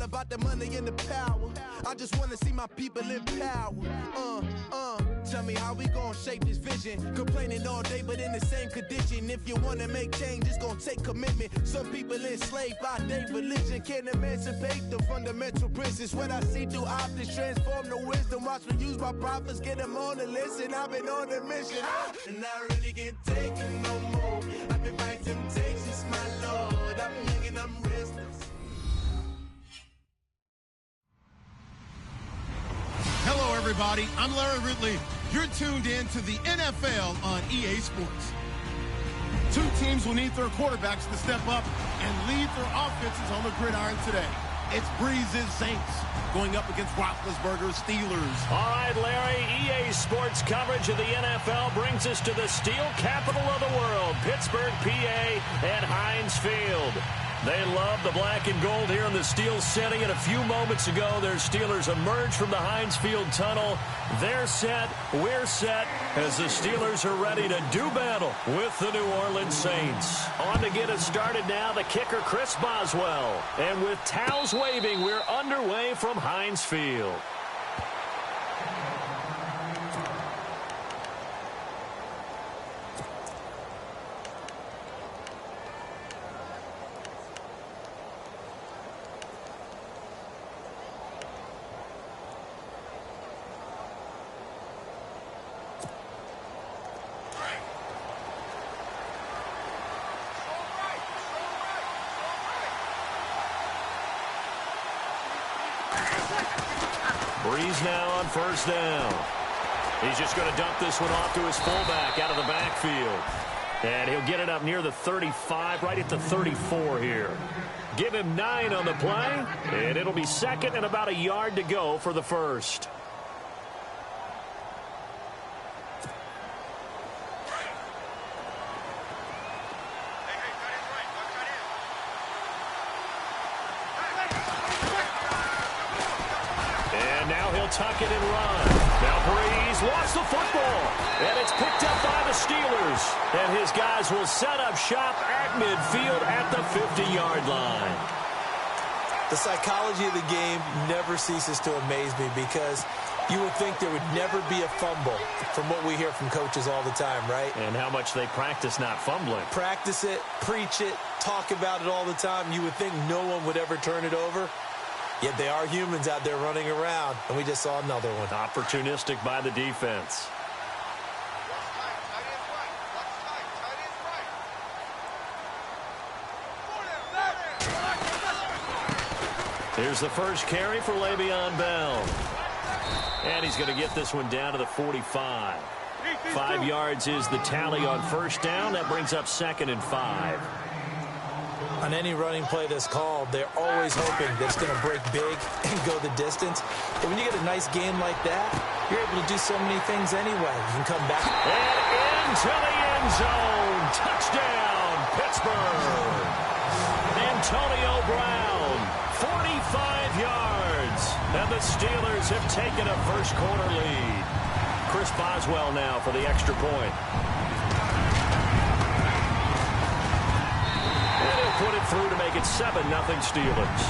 about the money and the power. I just wanna see my people in power. Tell me how we gon' shape this vision. Complaining all day, but in the same condition. If you wanna make change, it's gon' take commitment. Some people enslaved by their religion can't emancipate the fundamental principles. What I see through optics transform the wisdom. Watch me use my prophets, get them on the listen. I've been on a mission, and I really can't take it no more. I've been fighting temptations, my Lord. I'm young and I'm restless. Hello, everybody. I'm Larry Ridley. You're tuned in to the NFL on EA Sports. Two teams will need their quarterbacks to step up and lead their offenses on the gridiron today. It's Breeze's Saints going up against Roethlisberger's Steelers. All right, Larry, EA Sports coverage of the NFL brings us to the steel capital of the world, Pittsburgh, PA, and Heinz Field. They love the black and gold here in the Steel City, and a few moments ago, their Steelers emerged from the Heinz Field tunnel. They're set, we're set, as the Steelers are ready to do battle with the New Orleans Saints. On to get us started now, the kicker, Chris Boswell. And with towels waving, we're underway from Heinz Field. Breeze now on first down. He's just going to dump this one off to his fullback out of the backfield. And he'll get it up near the 35, right at the 34 here. Give him 9 on the play, and it'll be second and about a yard to go for the first. Tuck it and run. Now Breeze lost the football, and it's picked up by the Steelers. And his guys will set up shop at midfield at the 50-yard line. The psychology of the game never ceases to amaze me, because you would think there would never be a fumble from what we hear from coaches all the time, right? And how much they practice not fumbling. Practice it, preach it, talk about it all the time. You would think no one would ever turn it over. Yet they are humans out there running around, and we just saw another one. Opportunistic by the defense. Here's the first carry for Le'Veon Bell. And he's going to get this one down to the 45. 5 yards is the tally on first down. That brings up 2nd and 5. On any running play that's called, they're always hoping that it's going to break big and go the distance. But when you get a nice game like that, you're able to do so many things anyway. You can come back. And into the end zone. Touchdown, Pittsburgh. Antonio Brown, 45 yards. And the Steelers have taken a first quarter lead. Chris Boswell now for the extra point. Put it through to make it 7-0 Steelers.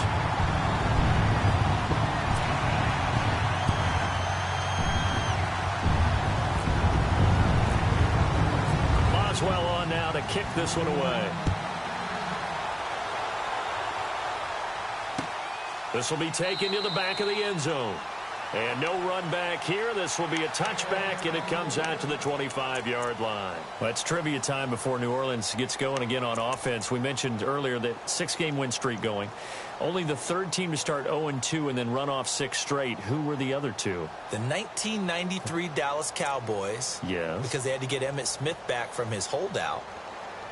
Boswell on now to kick this one away. This will be taken to the back of the end zone. And no run back here. This will be a touchback, and it comes out to the 25-yard line. Well, it's trivia time before New Orleans gets going again on offense. We mentioned earlier that 6-game win streak going. Only the third team to start 0-2 and then run off 6 straight. Who were the other two? The 1993 Dallas Cowboys. Yes. Because they had to get Emmitt Smith back from his holdout.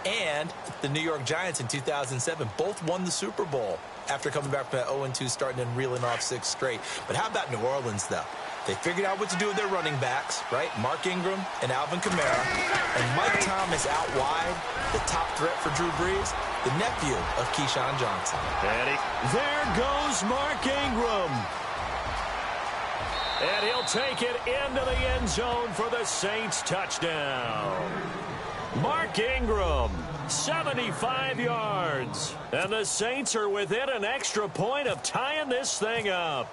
And the New York Giants in 2007 both won the Super Bowl after coming back from that 0-2 start and then reeling off 6 straight. But how about New Orleans, though? They figured out what to do with their running backs, right? Mark Ingram and Alvin Kamara. And Mike Thomas out wide, the top threat for Drew Brees, the nephew of Keyshawn Johnson. And there goes Mark Ingram. And he'll take it into the end zone for the Saints touchdown. Mark Ingram, 75 yards. And the Saints are within an extra point of tying this thing up.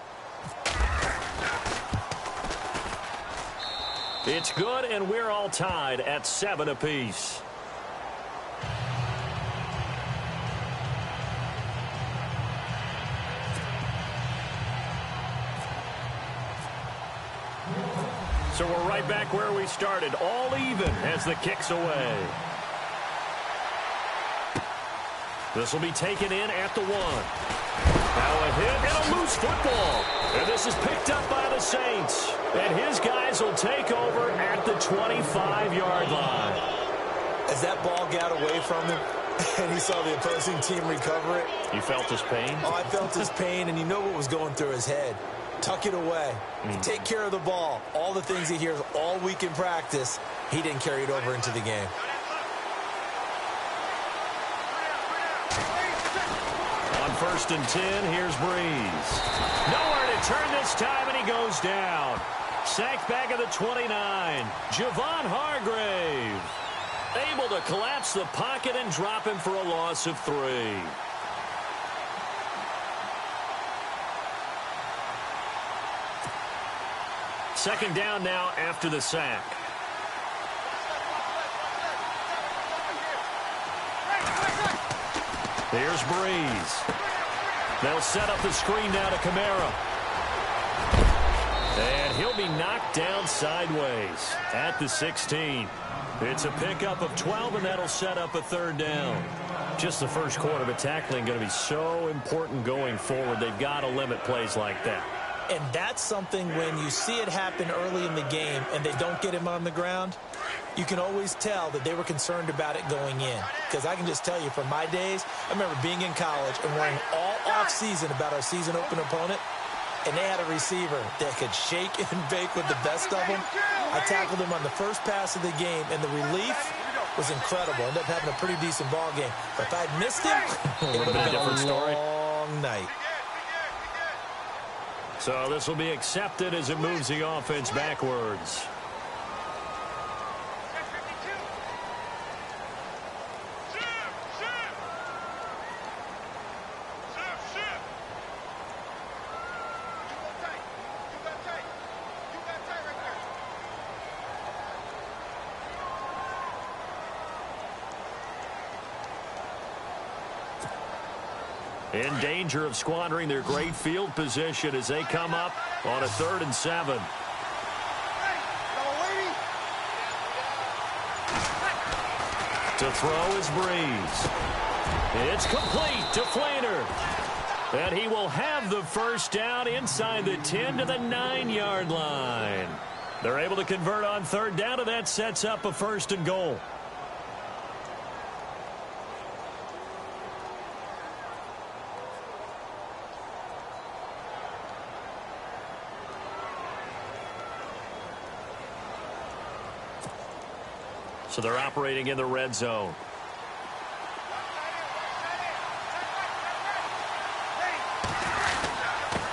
It's good, and we're all tied at 7 apiece. So we're right back where we started, all even as the kick's away. This will be taken in at the 1. Now a hit and a loose football. And this is picked up by the Saints. And his guys will take over at the 25-yard line. As that ball got away from him and he saw the opposing team recover it. You felt his pain? Oh, I felt his pain, and you know what was going through his head. Tuck it away. Take care of the ball. All the things he hears all week in practice, he didn't carry it over into the game. On 1st and 10, here's Breeze. Nowhere to turn this time, and he goes down. Sacked back at the 29. Javon Hargrave able to collapse the pocket and drop him for a loss of 3. Second down now after the sack. Here's Breeze. They'll set up the screen now to Kamara. And he'll be knocked down sideways at the 16. It's a pickup of 12, and that'll set up a 3rd down. Just the first quarter, but tackling going to be so important going forward. They've got to limit plays like that. And that's something when you see it happen early in the game and they don't get him on the ground, you can always tell that they were concerned about it going in. Because I can just tell you from my days, I remember being in college and worrying all off-season about our season opener opponent, and they had a receiver that could shake and bake with the best of them. I tackled him on the first pass of the game, and the relief was incredible. Ended up having a pretty decent ball game. But if I'd missed him, it would have been a long night. So this will be accepted as it moves the offense backwards. In danger of squandering their great field position as they come up on a 3rd and 7. To throw is Breeze. It's complete to Flainer. And he will have the first down inside the 10 to the 9-yard line. They're able to convert on 3rd down, and that sets up a 1st and goal. So they're operating in the red zone.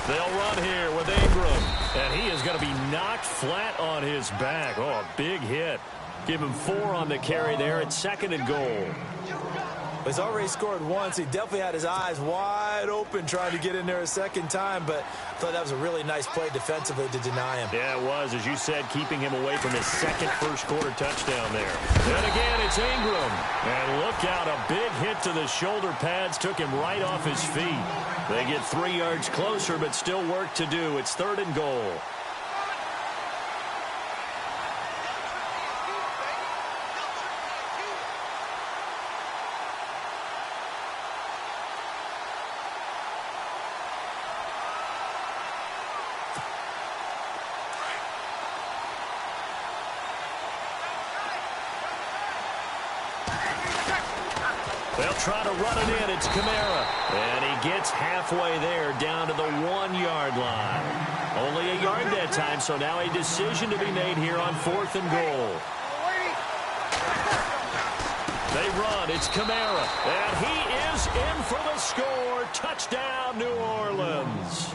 They'll run here with Ingram. And he is going to be knocked flat on his back. Oh, a big hit. Give him 4 on the carry there at 2nd and goal. He's already scored once. He definitely had his eyes wide open trying to get in there a second time, but I thought that was a really nice play defensively to deny him. Yeah, it was, as you said, keeping him away from his second first-quarter touchdown there. And again, it's Ingram. And look out, a big hit to the shoulder pads took him right off his feet. They get 3 yards closer, but still work to do. It's 3rd and goal. They'll try to run it in. It's Kamara. And he gets halfway there down to the 1-yard line. Only a yard that time, so now a decision to be made here on 4th and goal. They run. It's Kamara. And he is in for the score. Touchdown, New Orleans.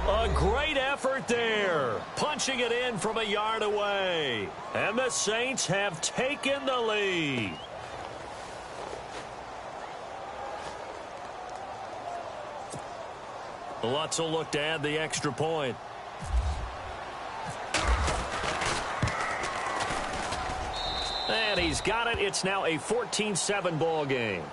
A great effort there. Punching it in from a yard away. And the Saints have taken the lead. Lutz will look to add the extra point. And he's got it. It's now a 14-7 ball game.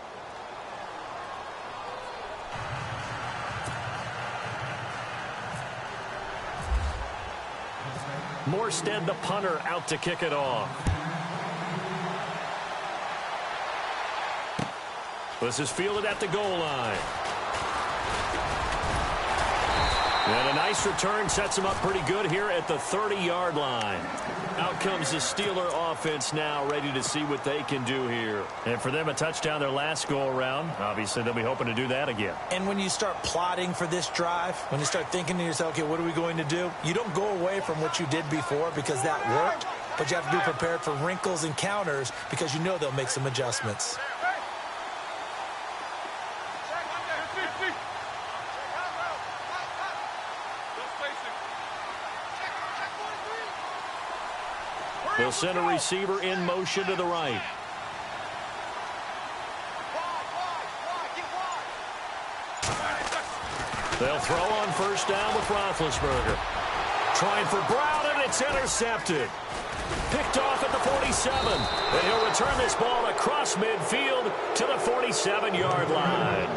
Morstead, the punter, out to kick it off. This is fielded at the goal line. And a nice return sets him up pretty good here at the 30-yard line. Out comes the Steeler offense now, ready to see what they can do here. And for them, a touchdown their last go-around. Obviously, they'll be hoping to do that again. And when you start plotting for this drive, when you start thinking to yourself, okay, what are we going to do? You don't go away from what you did before because that worked, but you have to be prepared for wrinkles and counters because you know they'll make some adjustments. They'll send a receiver in motion to the right. They'll throw on first down with Roethlisberger. Trying for Brown, and it's intercepted. Picked off at the 47. And he'll return this ball across midfield to the 47-yard line.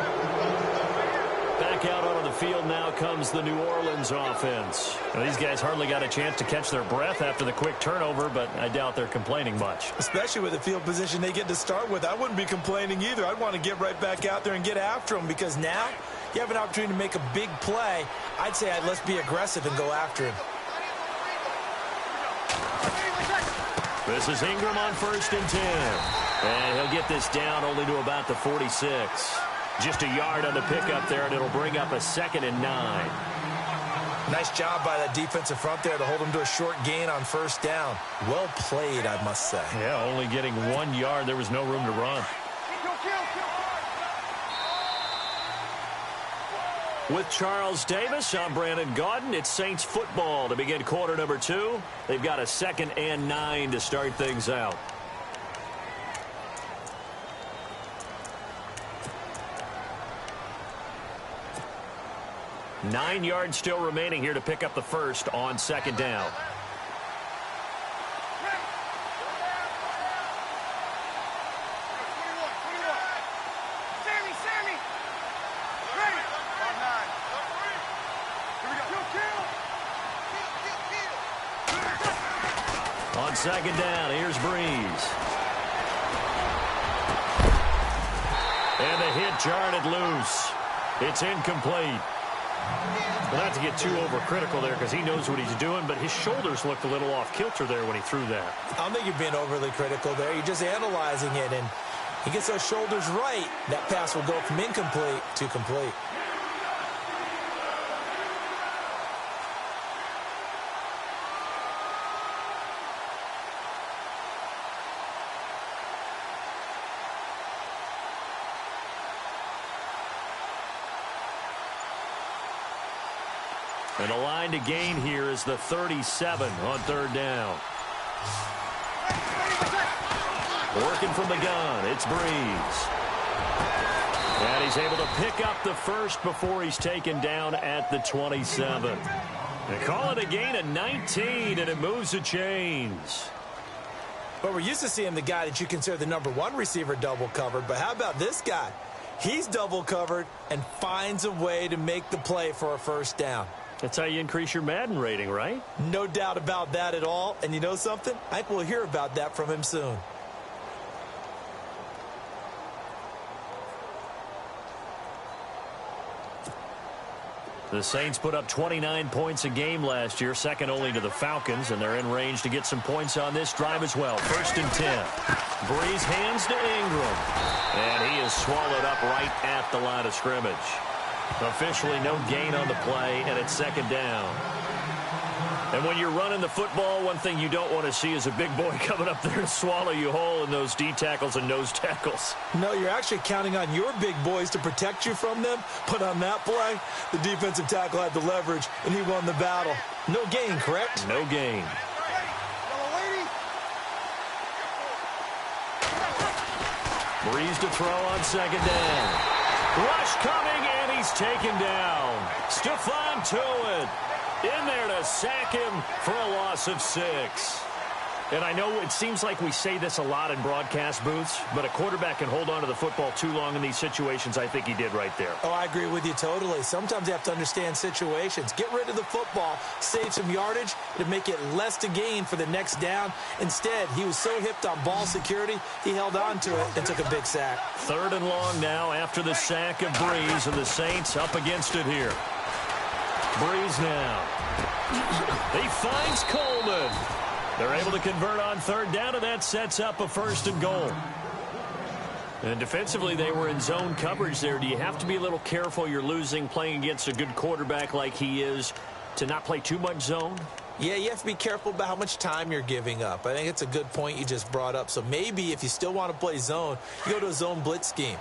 Back out onto the field now comes the New Orleans offense. Now, these guys hardly got a chance to catch their breath after the quick turnover, but I doubt they're complaining much. Especially with the field position they get to start with. I wouldn't be complaining either. I'd want to get right back out there and get after them because now you have an opportunity to make a big play. I'd say let's be aggressive and go after him. This is Ingram on 1st and 10. And he'll get this down only to about the 46. Just a yard on the pickup there, and it'll bring up a 2nd and 9. Nice job by that defensive front there to hold him to a short gain on first down. Well played, I must say. Yeah, only getting 1 yard. There was no room to run. With Charles Davis, I'm Brandon Gaudin. It's Saints football to begin quarter number 2. They've got a 2nd and 9 to start things out. Nine yards still remaining here to pick up the first on 2nd down. On 2nd down, here's Breeze. And the hit jarred loose. It's incomplete. Well, not to get too overcritical there because he knows what he's doing, but his shoulders looked a little off kilter there when he threw that. I don't think you're being overly critical there. You're just analyzing it, and he gets those shoulders right. That pass will go from incomplete to complete. And the line to gain here is the 37 on 3rd down. Working from the gun, it's Breeze. And he's able to pick up the first before he's taken down at the 27. They call it a gain of 19, and it moves the chains. Well, we're used to seeing the guy that you consider the #1 receiver double covered, but how about this guy? He's double covered and finds a way to make the play for a first down. That's how you increase your Madden rating, right? No doubt about that at all. And you know something? I think we'll hear about that from him soon. The Saints put up 29 points a game last year, second only to the Falcons, and they're in range to get some points on this drive as well. 1st and 10. Breeze hands to Ingram. And he is swallowed up right at the line of scrimmage. Officially no gain on the play, and it's 2nd down. And when you're running the football, one thing you don't want to see is a big boy coming up there to swallow you whole in those D tackles and nose tackles. No, you're actually counting on your big boys to protect you from them. But on that play, the defensive tackle had the leverage, and he won the battle. No gain, correct? No gain. Breeze to throw on second down. Rush coming, and he's taken down. Stephon Tuitt in there to sack him for a loss of 6. And I know it seems like we say this a lot in broadcast booths, but a quarterback can hold on to the football too long in these situations. I think he did right there. Oh, I agree with you totally. Sometimes you have to understand situations. Get rid of the football, save some yardage to make it less to gain for the next down. Instead, he was so hipped on ball security, he held on to it and took a big sack. 3rd and long now after the sack of Breeze, and the Saints up against it here. Breeze now. He finds Coleman. They're able to convert on 3rd down, and that sets up a 1st and goal. And defensively, they were in zone coverage there. Do you have to be a little careful? You're losing playing against a good quarterback like he is to not play too much zone? Yeah, you have to be careful about how much time you're giving up. I think it's a good point you just brought up. So maybe if you still want to play zone, you go to a zone blitz scheme.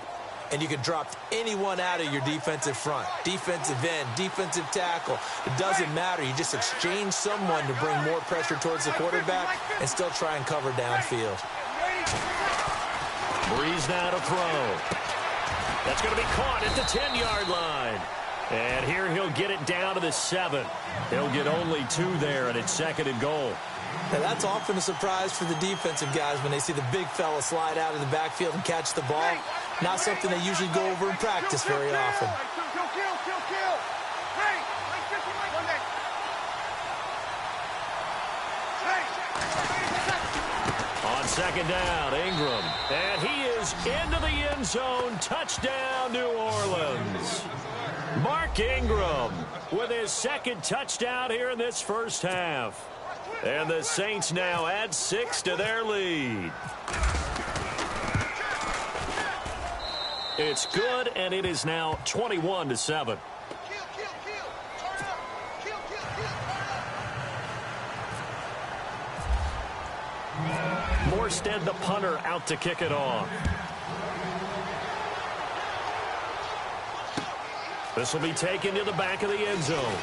And you can drop anyone out of your defensive front, defensive end, defensive tackle. It doesn't matter. You just exchange someone to bring more pressure towards the quarterback and still try and cover downfield. Breeze now to throw. That's going to be caught at the 10-yard line. And here he'll get it down to the 7. He'll get only 2 there, and it's 2nd and goal. Now, that's often a surprise for the defensive guys when they see the big fella slide out of the backfield and catch the ball. Not something they usually go over in practice very often. On 2nd down, Ingram. And he is into the end zone. Touchdown, New Orleans. Mark Ingram with his 2nd touchdown here in this first half. And the Saints now add 6 to their lead. It's good, and it is now 21-7. Morstead, the punter, out to kick it off. This will be taken to the back of the end zone.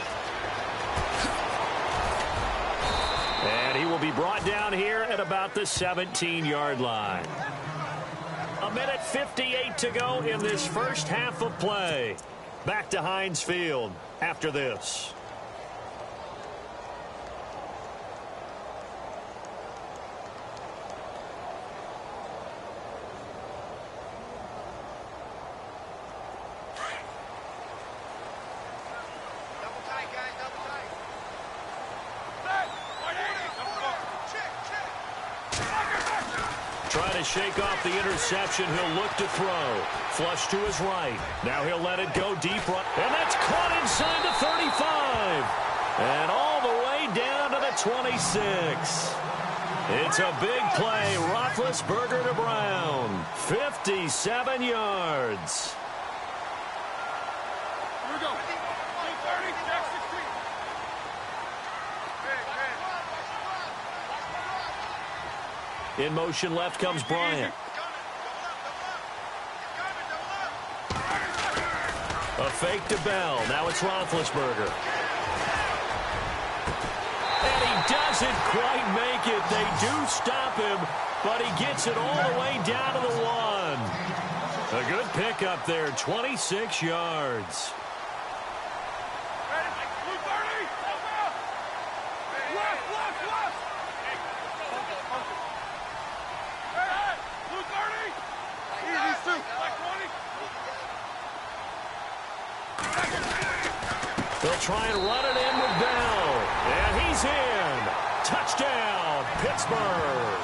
And he will be brought down here at about the 17-yard line. 1:58 to go in this first half of play. Back to Heinz Field after this. Trying to shake off the interception. He'll look to throw. Flush to his right. Now he'll let it go deep. And that's caught inside the 35. And all the way down to the 26. It's a big play. Roethlisberger to Brown. 57 yards. Here we go. 30, Jack 16. In motion left comes Bryant. A fake to Bell. Now it's Roethlisberger. And he doesn't quite make it. They do stop him, but he gets it all the way down to the 1. A good pickup there, 26 yards. They'll try and run it in with Bell. And he's in. Touchdown, Pittsburgh.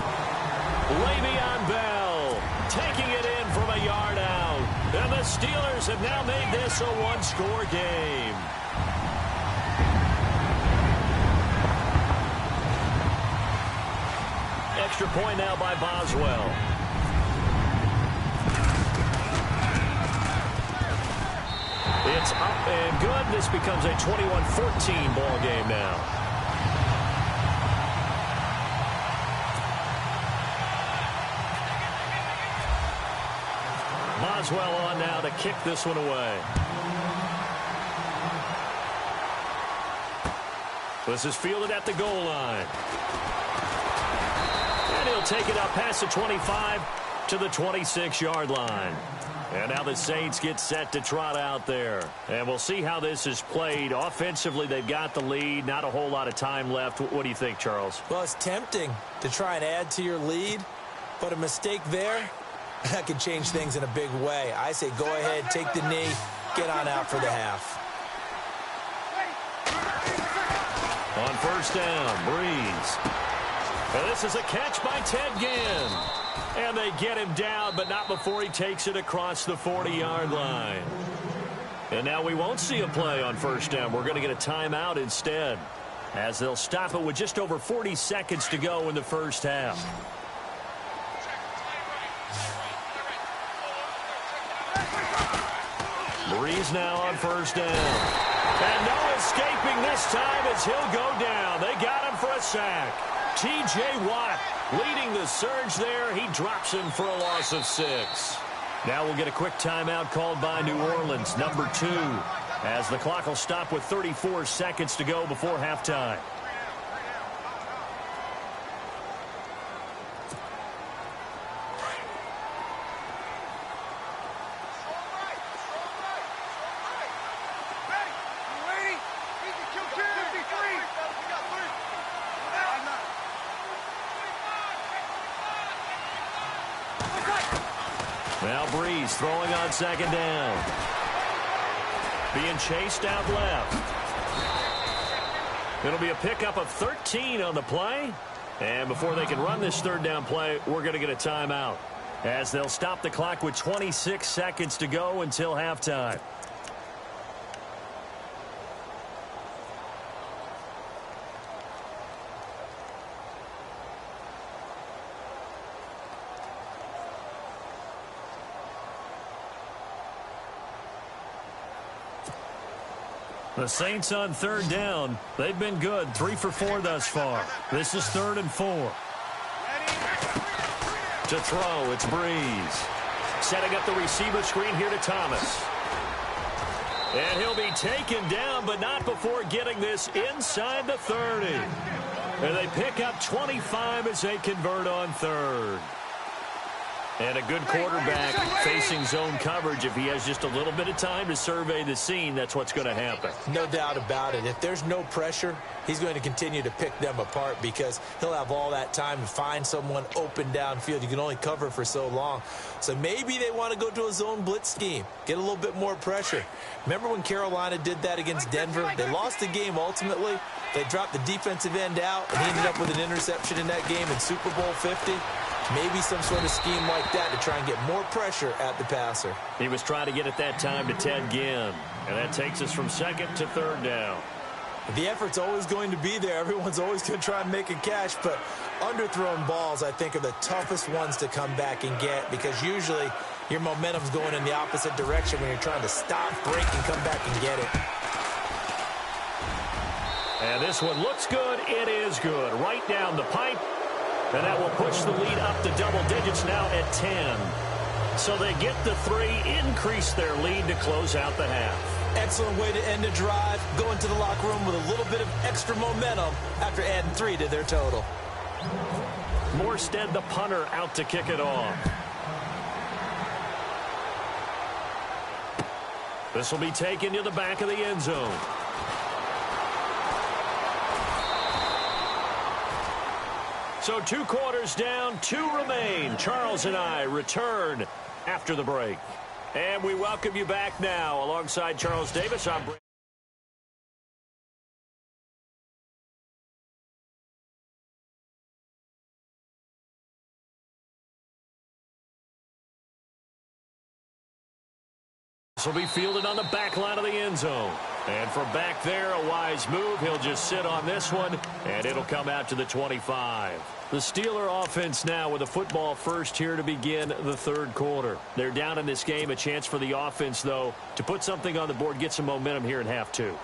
Le'Veon Bell taking it in from a yard out. And the Steelers have now made this a one-score game. Extra point now by Boswell. It's up and good. This becomes a 21-14 ball game now. Boswell on now to kick this one away. This is fielded at the goal line. And he'll take it up past the 25 to the 26-yard line. And now the Saints get set to trot out there. And we'll see how this is played. Offensively, they've got the lead. Not a whole lot of time left. What do you think, Charles? Well, it's tempting to try and add to your lead, but a mistake there, that could change things in a big way. I say go ahead, take the knee, get on out for the half. On first down, Breeze. And this is a catch by Ted Ginn. And they get him down, but not before he takes it across the 40-yard line. And now we won't see a play on first down. We're going to get a timeout instead, as they'll stop it with just over 40 seconds to go in the first half. Breeze now on first down. And no escaping this time as he'll go down. They got him for a sack. T.J. Watt leading the surge there. He drops him for a loss of 6. Now we'll get a quick timeout called by New Orleans, number 2, as the clock will stop with 34 seconds to go before halftime. Now Breeze throwing on second down. Being chased out left. It'll be a pickup of 13 on the play. And before they can run this third down play, we're going to get a timeout, as they'll stop the clock with 26 seconds to go until halftime. The Saints on third down. They've been good, 3 for 4 thus far. This is 3rd and 4. To throw, it's Breeze. Setting up the receiver screen here to Thomas. And he'll be taken down, but not before getting this inside the 30. And they pick up 25 as they convert on third. And a good quarterback facing zone coverage. If he has just a little bit of time to survey the scene, that's what's going to happen. No doubt about it. If there's no pressure, he's going to continue to pick them apart, because he'll have all that time to find someone open downfield. You can only cover for so long. So maybe they want to go to a zone blitz scheme, get a little bit more pressure. Remember when Carolina did that against Denver? They lost the game ultimately. They dropped the defensive end out, and he ended up with an interception in that game in Super Bowl 50. Maybe some sort of scheme like that to try and get more pressure at the passer. He was trying to get at that time to Ted Ginn. And that takes us from second to third down. The effort's always going to be there. Everyone's always going to try and make a catch. But underthrown balls, I think, are the toughest ones to come back and get, because usually your momentum's going in the opposite direction when you're trying to stop, break, and come back and get it. And this one looks good. It is good. Right down the pipe. And that will push the lead up to double digits now at 10. So they get the 3, increase their lead to close out the half. Excellent way to end the drive. Go into the locker room with a little bit of extra momentum after adding 3 to their total. Morstead, the punter, out to kick it off. This will be taken to the back of the end zone. So 2 quarters down, 2 remain. Charles and I return after the break. And we welcome you back now. Alongside Charles Davis, I'm Brady. This will be fielded on the back line of the end zone. And from back there, a wise move. He'll just sit on this one, and it'll come out to the 25. The Steeler offense now with a football first here to begin the third quarter. They're down in this game. A chance for the offense, though, to put something on the board, get some momentum here in half 2.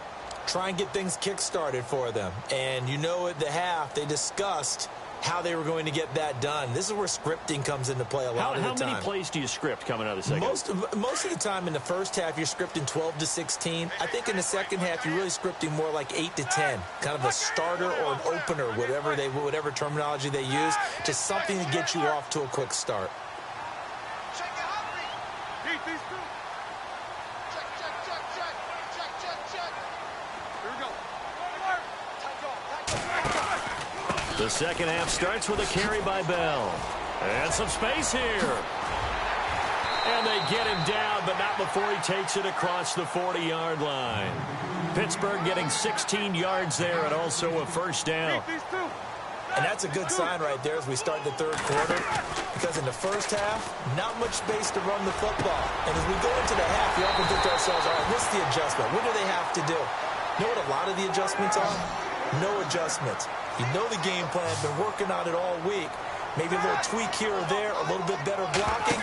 Try and get things kick-started for them. And you know at the half, they discussed how they were going to get that done. This is where scripting comes into play a lot of the time. How many plays do you script coming out of the second? Most of the time in the first half, you're scripting 12 to 16. I think in the second half, you're really scripting more like 8 to 10, kind of a starter or an opener, whatever terminology they use, just something to get you off to a quick start. The second half starts with a carry by Bell. And some space here. And they get him down, but not before he takes it across the 40-yard line. Pittsburgh getting 16 yards there and also a first down. And that's a good sign right there as we start the third quarter, because in the first half, not much space to run the football. And as we go into the half, we often think to ourselves, all right, what's the adjustment? What do they have to do? You know what a lot of the adjustments are? No adjustments. You know the game plan, been working on it all week. Maybe a little tweak here or there, a little bit better blocking,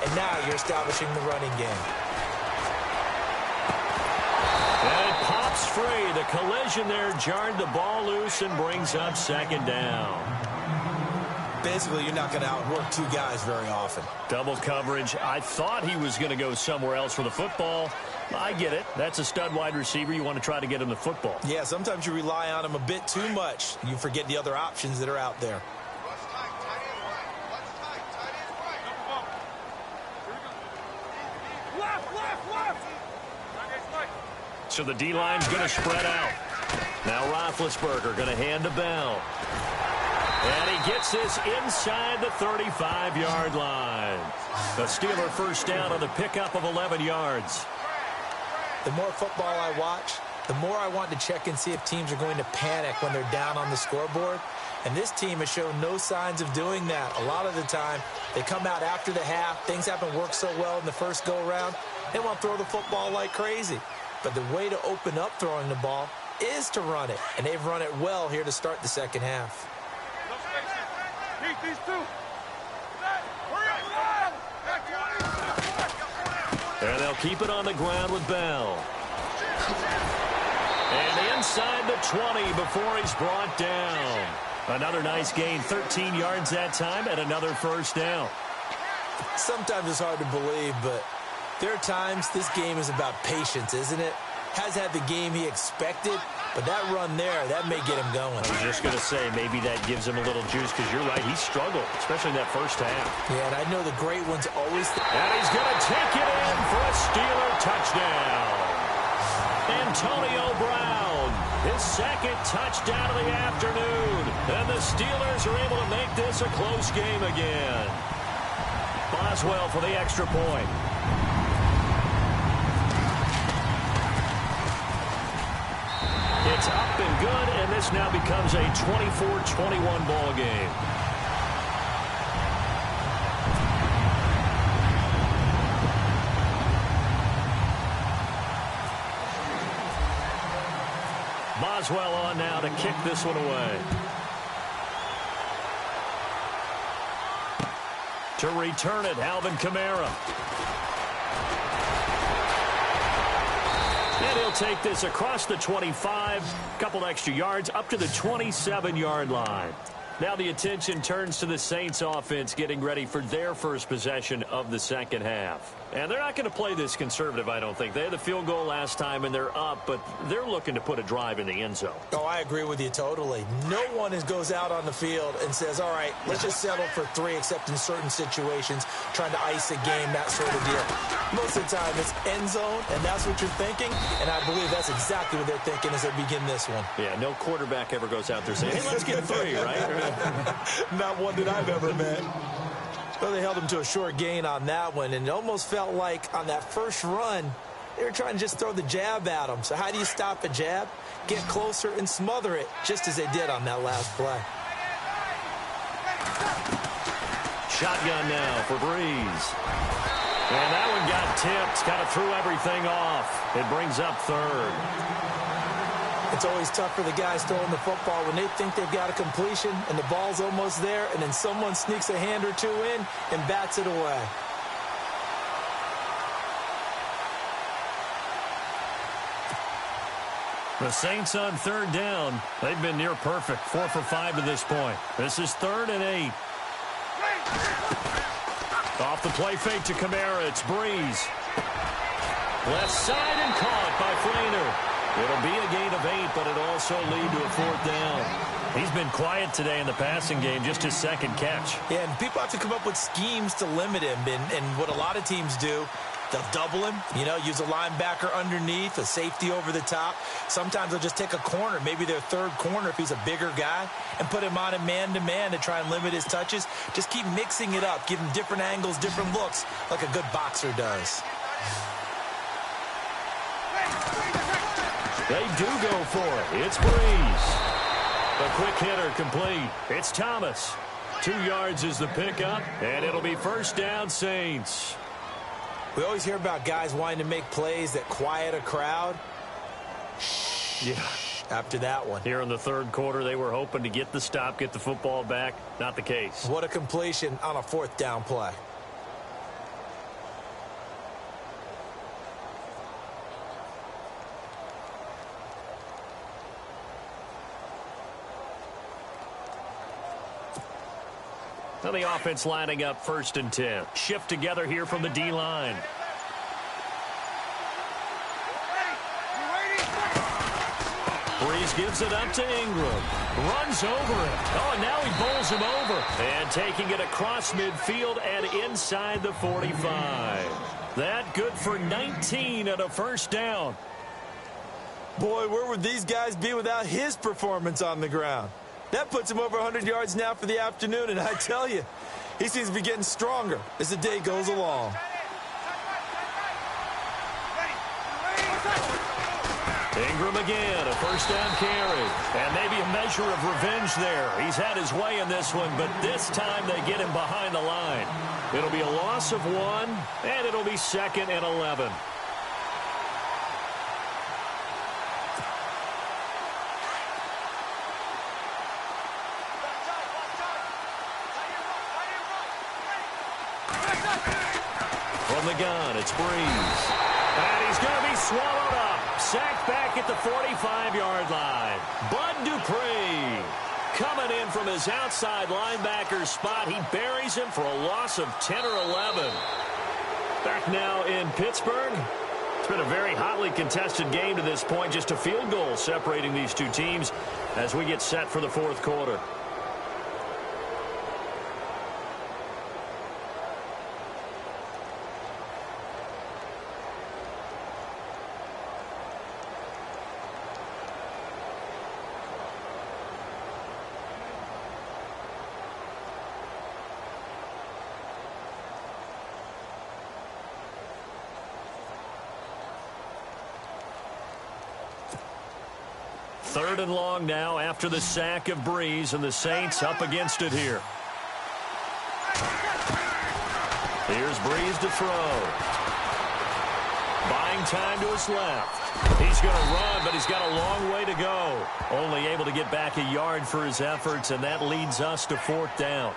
and now you're establishing the running game. And it pops free. The collision there jarred the ball loose and brings up second down. Basically, you're not going to outwork two guys very often. Double coverage. I thought he was going to go somewhere else for the football. I get it. That's a stud wide receiver. You want to try to get him the football. Yeah, sometimes you rely on him a bit too much. You forget the other options that are out there. So the D-line's going to spread out. Now Roethlisberger going to hand to Bell. And he gets this inside the 35-yard line. The Steeler first down on the pickup of 11 yards. The more football I watch, the more I want to check and see if teams are going to panic when they're down on the scoreboard. And this team has shown no signs of doing that. A lot of the time, they come out after the half. Things haven't worked so well in the first go-around. They want to throw the football like crazy. But the way to open up throwing the ball is to run it. And they've run it well here to start the second half. And they'll keep it on the ground with Bell. And inside the 20 before he's brought down. Another nice gain, 13 yards that time, and another first down. Sometimes it's hard to believe, but there are times this game is about patience, isn't it? Has had the game he expected, but that run there, that may get him going. I was just going to say, maybe that gives him a little juice, because you're right, he struggled, especially in that first half. Yeah, and I know the great ones always... And he's going to take it in for a Steeler touchdown. Antonio Brown, his second touchdown of the afternoon. And the Steelers are able to make this a close game again. Boswell for the extra point. It's up and good, and this now becomes a 24-21 ball game. Boswell on now to kick this one away. To return it, Alvin Kamara. And he'll take this across the 25, a couple extra yards, up to the 27-yard line. Now the attention turns to the Saints offense getting ready for their first possession of the second half. And they're not going to play this conservative, I don't think. They had the field goal last time, and they're up, but they're looking to put a drive in the end zone. Oh, I agree with you totally. No one goes out on the field and says, all right, let's just settle for 3, except in certain situations, trying to ice a game, that sort of deal. Most of the time, it's end zone, and that's what you're thinking, and I believe that's exactly what they're thinking as they begin this one. Yeah, no quarterback ever goes out there saying, hey, let's get 3, right? Not one that I've ever met. Well, they held him to a short gain on that one, and it almost felt like on that first run, they were trying to just throw the jab at him. So how do you stop a jab? Get closer and smother it, just as they did on that last play. Shotgun now for Breeze. And that one got tipped, kind of threw everything off. It brings up third. It's always tough for the guys throwing the football when they think they've got a completion and the ball's almost there, and then someone sneaks a hand or two in and bats it away. The Saints on third down. They've been near perfect, 4 for 5 to this point. This is 3rd and 8. Off the play fake to Kamara. It's Breeze. Left side and caught by Flainer. It'll be a gain of 8, but it'll also lead to a 4th down. He's been quiet today in the passing game, just his 2nd catch. Yeah, and people have to come up with schemes to limit him. And what a lot of teams do, they'll double him, use a linebacker underneath, a safety over the top. Sometimes they'll just take a corner, maybe their 3rd corner if he's a bigger guy, and put him on a man-to-man to try and limit his touches. Just keep mixing it up, give him different angles, different looks, like a good boxer does. They do go for it. It's Breeze. A quick hitter complete. It's Thomas. 2 yards is the pickup, and it'll be 1st down, Saints. We always hear about guys wanting to make plays that quiet a crowd. Yeah. After that one. Here in the 3rd quarter, they were hoping to get the stop, get the football back. Not the case. What a completion on a 4th down play. Now the offense lining up 1st and 10. Shift together here from the D-line. Breeze gives it up to Ingram. Runs over him. Oh, and now he bowls him over. And taking it across midfield and inside the 45. That good for 19 and a 1st down. Boy, where would these guys be without his performance on the ground? That puts him over 100 yards now for the afternoon, and I tell you, he seems to be getting stronger as the day goes along. Ingram again, a 1st down carry. And maybe a measure of revenge there. He's had his way in this one, but this time they get him behind the line. It'll be a loss of 1, and it'll be 2nd and 11. From the gun, it's Breeze. And he's going to be swallowed up. Sacked back at the 45-yard line. Bud Dupree coming in from his outside linebacker spot. He buries him for a loss of 10 or 11. Back now in Pittsburgh. It's been a very hotly contested game to this point. Just a field goal separating these two teams as we get set for the 4th quarter. Third and long now after the sack of Breeze, and the Saints up against it here. Here's Breeze to throw. Buying time to his left. He's going to run, but he's got a long way to go. Only able to get back a yard for his efforts, and that leads us to 4th down.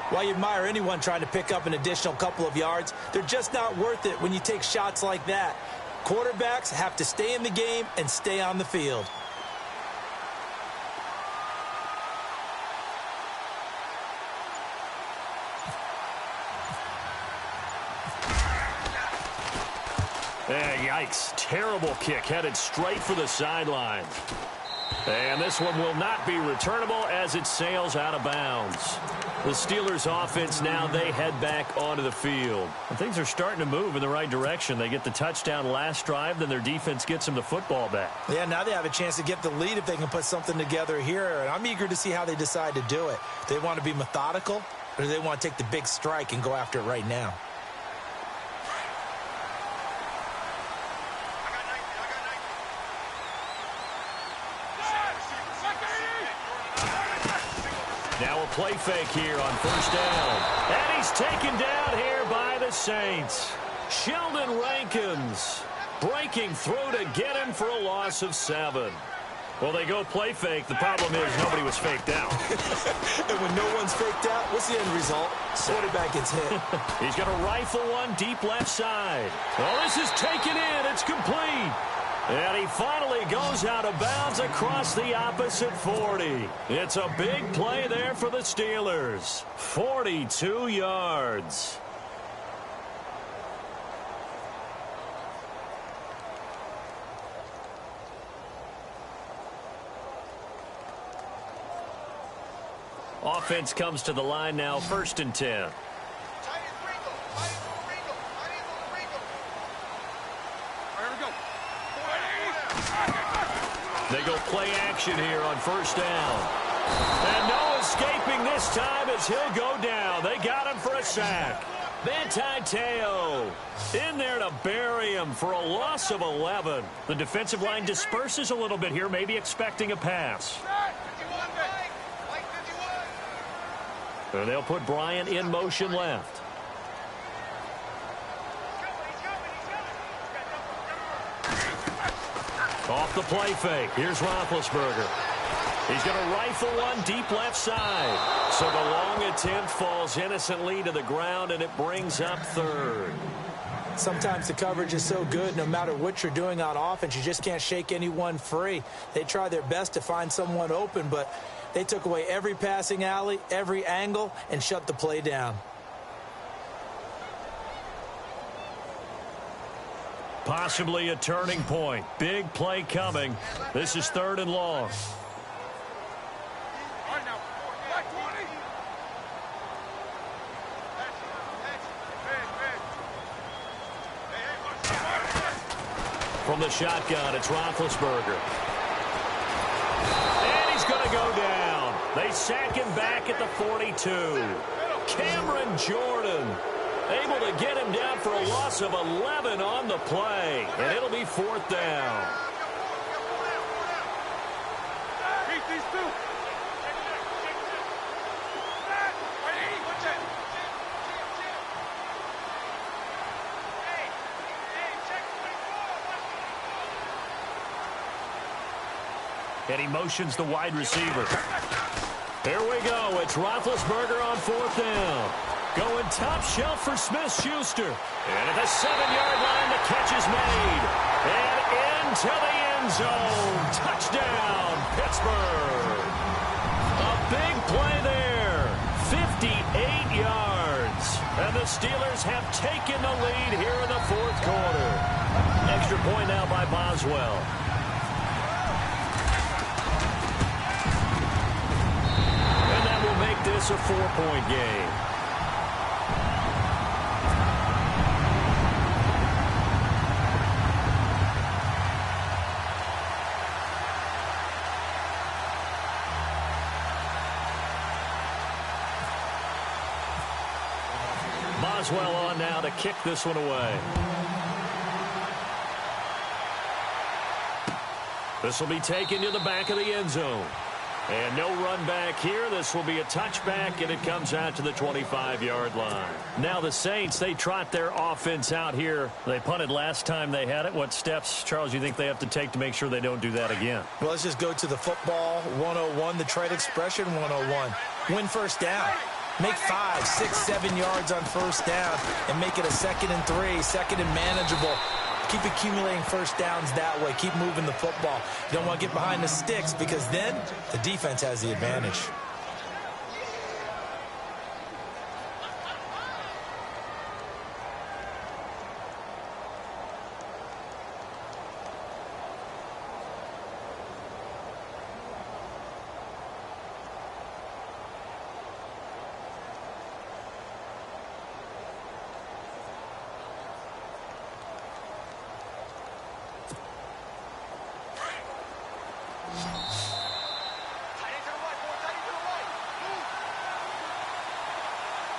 While you admire anyone trying to pick up an additional couple of yards, they're just not worth it when you take shots like that. Quarterbacks have to stay in the game and stay on the field. Yikes. Terrible kick headed straight for the sideline. And this one will not be returnable as it sails out of bounds. The Steelers offense now, they head back onto the field. And things are starting to move in the right direction. They get the touchdown last drive, then their defense gets them the football back. Yeah, now they have a chance to get the lead if they can put something together here. And I'm eager to see how they decide to do it. Do they want to be methodical, or do they want to take the big strike and go after it right now? Now a play fake here on 1st down. And he's taken down here by the Saints. Sheldon Rankins breaking through to get him for a loss of 7. Well, they go play fake. The problem is nobody was faked out. And when no one's faked out, what's the end result? Quarterback gets hit. He's going to rifle one deep left side. Well, this is taken in. It's complete. And he finally goes out of bounds across the opposite 40. It's a big play there for the Steelers. 42 yards. Offense comes to the line now, 1st and 10. They go play action here on 1st down. And no escaping this time as he'll go down. They got him for a sack. Teo in there to bury him for a loss of 11. The defensive line disperses a little bit here, maybe expecting a pass. And they'll put Bryant in motion left. Off the play fake. Here's Roethlisberger. He's going to rifle one deep left side. So the long attempt falls innocently to the ground, and it brings up 3rd. Sometimes the coverage is so good, no matter what you're doing on offense, you just can't shake anyone free. They try their best to find someone open, but they took away every passing alley, every angle, and shut the play down. Possibly a turning point. Big play coming. This is 3rd and long. From the shotgun, it's Roethlisberger. And he's going to go down. They sack him back at the 42. Cameron Jordan able to get him down for a loss of 11 on the play. And it'll be 4th down. Keep these two. And he motions the wide receiver. Here we go. It's Roethlisberger on 4th down. Going top shelf for Smith-Schuster. And at the 7-yard line, the catch is made. And into the end zone. Touchdown, Pittsburgh. A big play there. 58 yards. And the Steelers have taken the lead here in the 4th quarter. Extra point now by Boswell. And that will make this a 4-point game. Boswell on now to kick this one away. This will be taken to the back of the end zone. And no run back here. This will be a touchback, and it comes out to the 25-yard line. Now the Saints, they trot their offense out here. They punted last time they had it. What steps, Charles, you think they have to take to make sure they don't do that again? Well, let's just go to the football 101, the trade expression 101. Win 1st down. Make 5, 6, 7 yards on 1st down and make it a 2nd and 3, 2nd and manageable. Keep accumulating 1st downs that way. Keep moving the football. You don't want to get behind the sticks because then the defense has the advantage.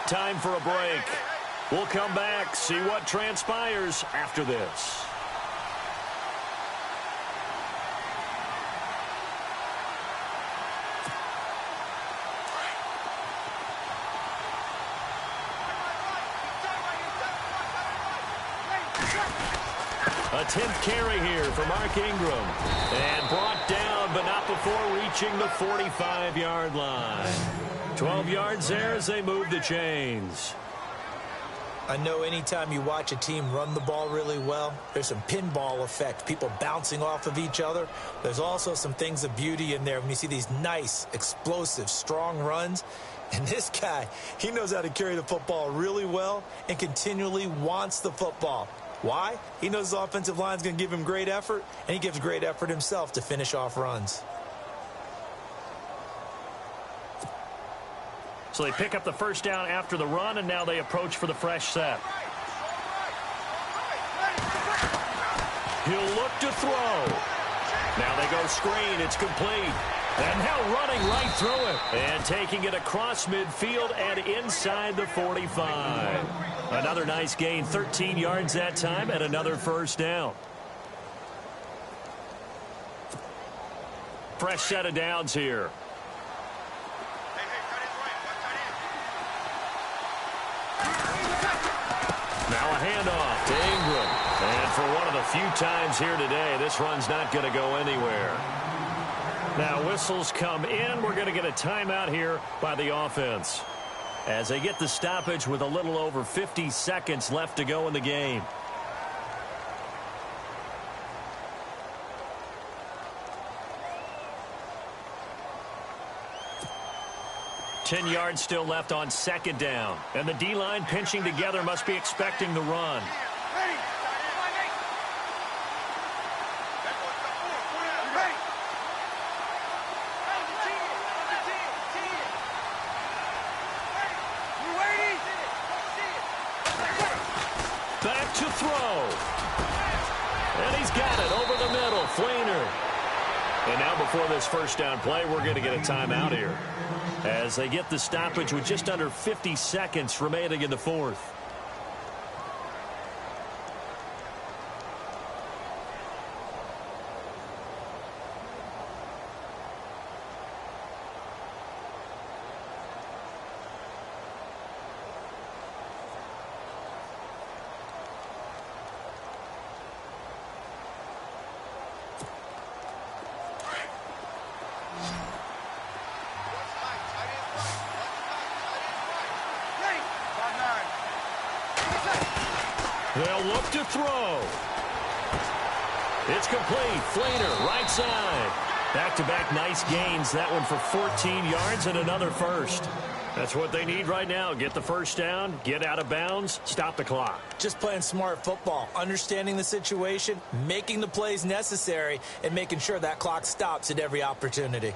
Time for a break. We'll come back, see what transpires after this. A 10th carry here for Mark Ingram. And brought down, but not before reaching the 45-yard line. 12 yards there as they move the chains. I know anytime you watch a team run the ball really well, there's some pinball effect, people bouncing off of each other. There's also some things of beauty in there when you see these nice, explosive, strong runs. And this guy, he knows how to carry the football really well and continually wants the football. Why? He knows his offensive line is going to give him great effort, and he gives great effort himself to finish off runs. So they pick up the first down after the run, and now they approach for the fresh set. He'll look to throw. Now they go screen. It's complete. And now running right through it. And taking it across midfield and inside the 45. Another nice gain, 13 yards that time, and another first down. Fresh set of downs here. Now a handoff to Ingram. And for one of the few times here today, this run's not going to go anywhere. Now whistles come in. We're going to get a timeout here by the offense, as they get the stoppage with a little over 50 seconds left to go in the game. Ten yards still left on second down. And the D-line pinching together must be expecting the run. Back to throw. And he's got it over the middle. Fleener. And now before this first down play, we're going to get a timeout here, as they get the stoppage with just under 50 seconds remaining in the fourth. They'll look to throw. It's complete. Fleener, right side. Back-to-back nice gains. That one for 14 yards and another first. That's what they need right now. Get the first down, get out of bounds, stop the clock. Just playing smart football, understanding the situation, making the plays necessary, and making sure that clock stops at every opportunity.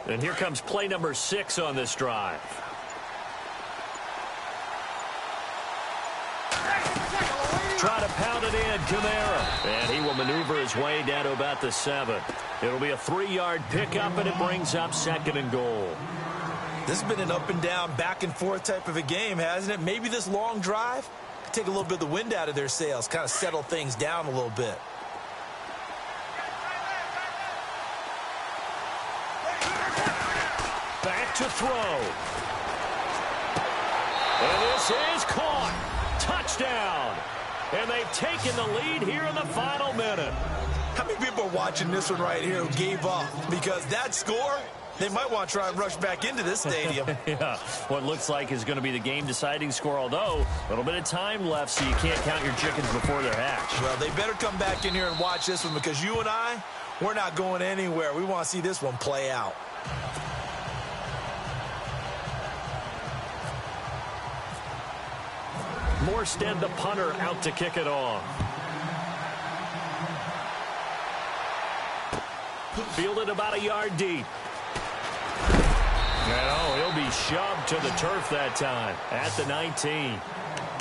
And here comes play number 6 on this drive. Try to pound it in, Kamara. And he will maneuver his way down to about the 7. It'll be a 3-yard pickup, and it brings up second and goal. This has been an up and down, back and forth type of a game, hasn't it? Maybe this long drive could take a little bit of the wind out of their sails, kind of settle things down a little bit. Back to throw. And this is caught. Touchdown. And they've taken the lead here in the final minute. How many people are watching this one right here who gave up? Because that score, they might want to try and rush back into this stadium. Yeah, what looks like is going to be the game-deciding score, although a little bit of time left, so you can't count your chickens before they're hatched. Well, they better come back in here and watch this one, because you and I, we're not going anywhere. We want to see this one play out. Morstead, the punter, out to kick it off. Fielded about a yard deep. No, he'll be shoved to the turf that time at the 19.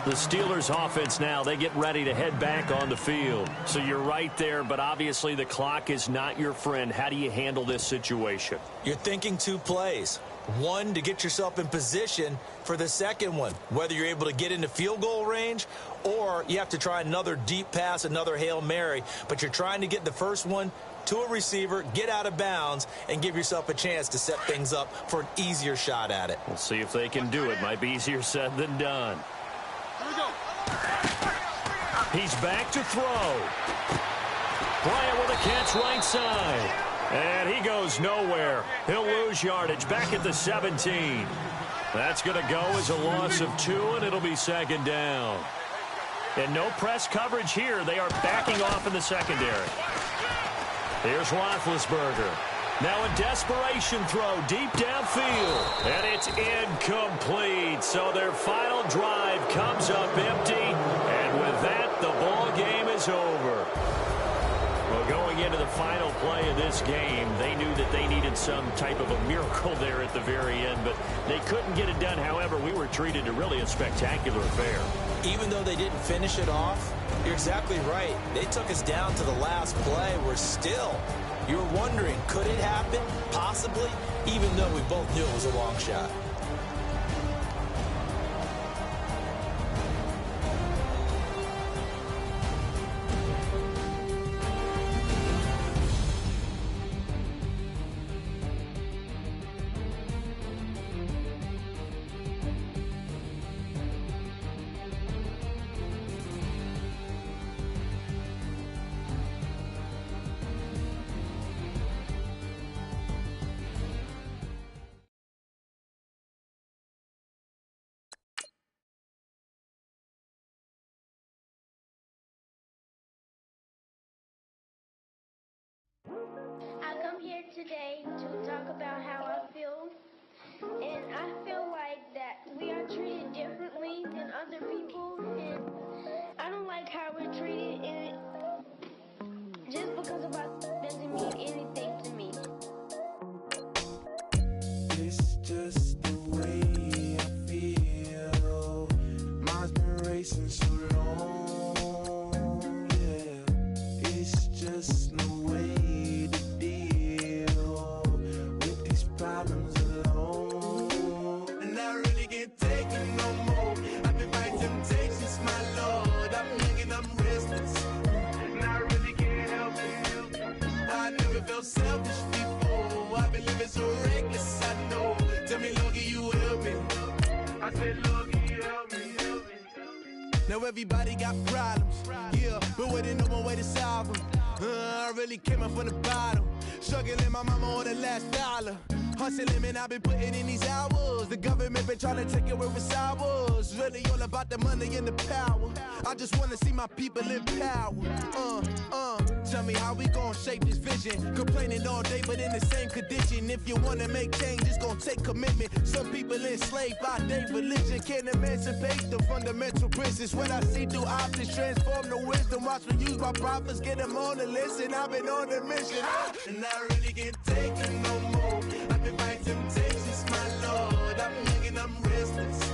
The Steelers offense now, they get ready to head back on the field. So you're right there, but obviously the clock is not your friend. How do you handle this situation? You're thinking 2 plays. One, to get yourself in position for the second one, whether you're able to get into field goal range or you have to try another deep pass, another Hail Mary, but you're trying to get the first one to a receiver, get out of bounds, and give yourself a chance to set things up for an easier shot at it. We'll see if they can do it. Might be easier said than done. Here we go. He's back to throw. Bryant with a catch right side. And he goes nowhere. He'll lose yardage back at the 17. That's going to go as a loss of 2, and it'll be second down. And no press coverage here. They are backing off in the secondary. Here's Roethlisberger. Now a desperation throw deep downfield. And it's incomplete. So their final drive comes up empty. And with that, the ball game is over. Well, going into the final play of this game, they knew that they needed some type of a miracle there at the very end, but they couldn't get it done. However, we were treated to really a spectacular affair. Even though they didn't finish it off, you're exactly right. They took us down to the last play. We're still, you're wondering, could it happen? Possibly, even though we both knew it was a long shot. I come here today to talk about how I feel, and I feel like that we are treated differently than other people, and I don't like how we're treated, and just because of us doesn't mean anything to me. It's just the way I feel. Mine's been racing so long, yeah. It's just no way to deal with these problems alone. And I really can't take it no more. I've been fighting temptations, my Lord. I'm thinking I'm restless, and I really can't help it. I never felt selfish before. I've been living so reckless, I know. Tell me, Lord, can you help me? I said, Lord, can you help me? Now everybody got problems, yeah, but waiting no one way to solve them. I really came up from the bottom, struggling my mama on the last dollar. Hustling, man, I've been putting in these hours. The government been trying to take away what's ours. Really all about the money and the power. I just want to see my people in power. Tell me how we gon' shape this vision. Complaining all day, but in the same condition. If you wanna make change, it's gon' take commitment. Some people enslaved by their religion can't emancipate the fundamental principles. What I see through optics transform the wisdom. Watch me use my prophets, get them on the list, and I've been on a mission. And I really can't take it no more. I've been fighting temptations, my Lord. I'm thinking I'm restless,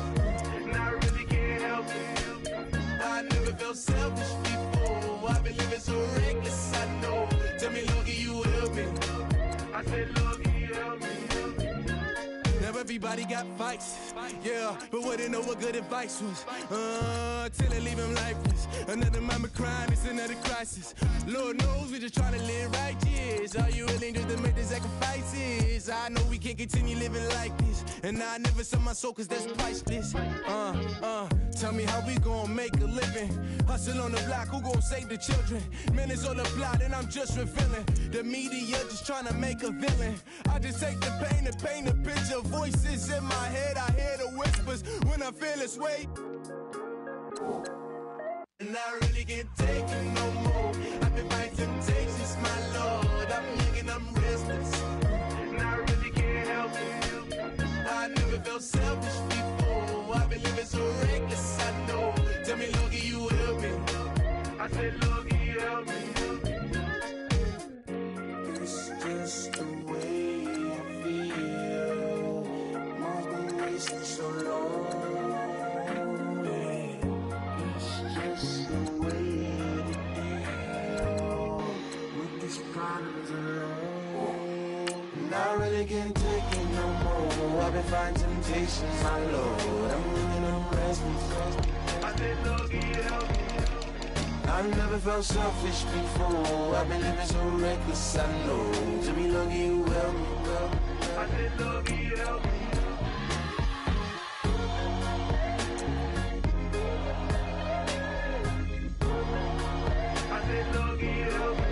and I really can't help it. I never felt selfish before. I've been living so reckless, I know. Tell me, Lord, can you help me? I said, Lord, can you help me? Now everybody got fights, yeah, but wouldn't know what good advice was. Till they leave him lifeless. Another mama crying, it's another crisis. Lord knows we just trying to live righteous. Are you willing just to make the sacrifices? I know we can't continue living like this, and I never sell my soul cause that's priceless. Tell me how we gon' make a living. Hustle on the block, who gon' save the children? Minutes on the plot and I'm just revealing. The media just trying to make a villain. I just take the pain and paint a picture. Voices in my head, I hear the whispers when I feel this way. And I really can't take it no more. I've been fighting temptations, my Lord. I'm thinking I'm restless, and I really can't help it. I never felt selfish before. I've been living so reckless, I know. Tell me, Lord, can you help me? I said, Lord, can you help me? It's just the way I feel. Mom's been wasting so long. Problems alone. And not really getting taken no more. I've been fighting temptations, my Lord. I'm looking on rest. I said, Logie, help me. I've never felt selfish before. I've been living so reckless, I know. To me, Logie, you help me. I said, Logie, help me. I said, Logie, help me.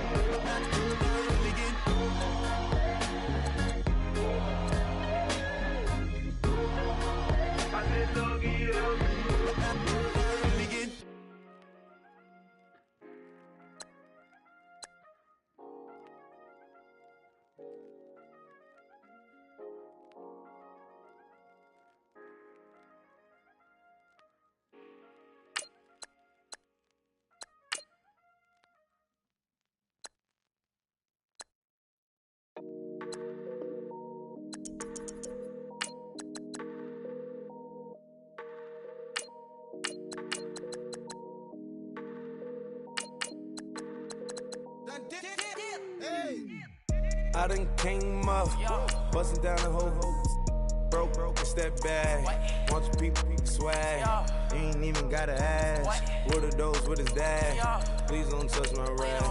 I done came up, bustin' down the whole broke and step back. Bunch of people swag, you ain't even gotta ask. What are those with his dad? Please don't touch my rap.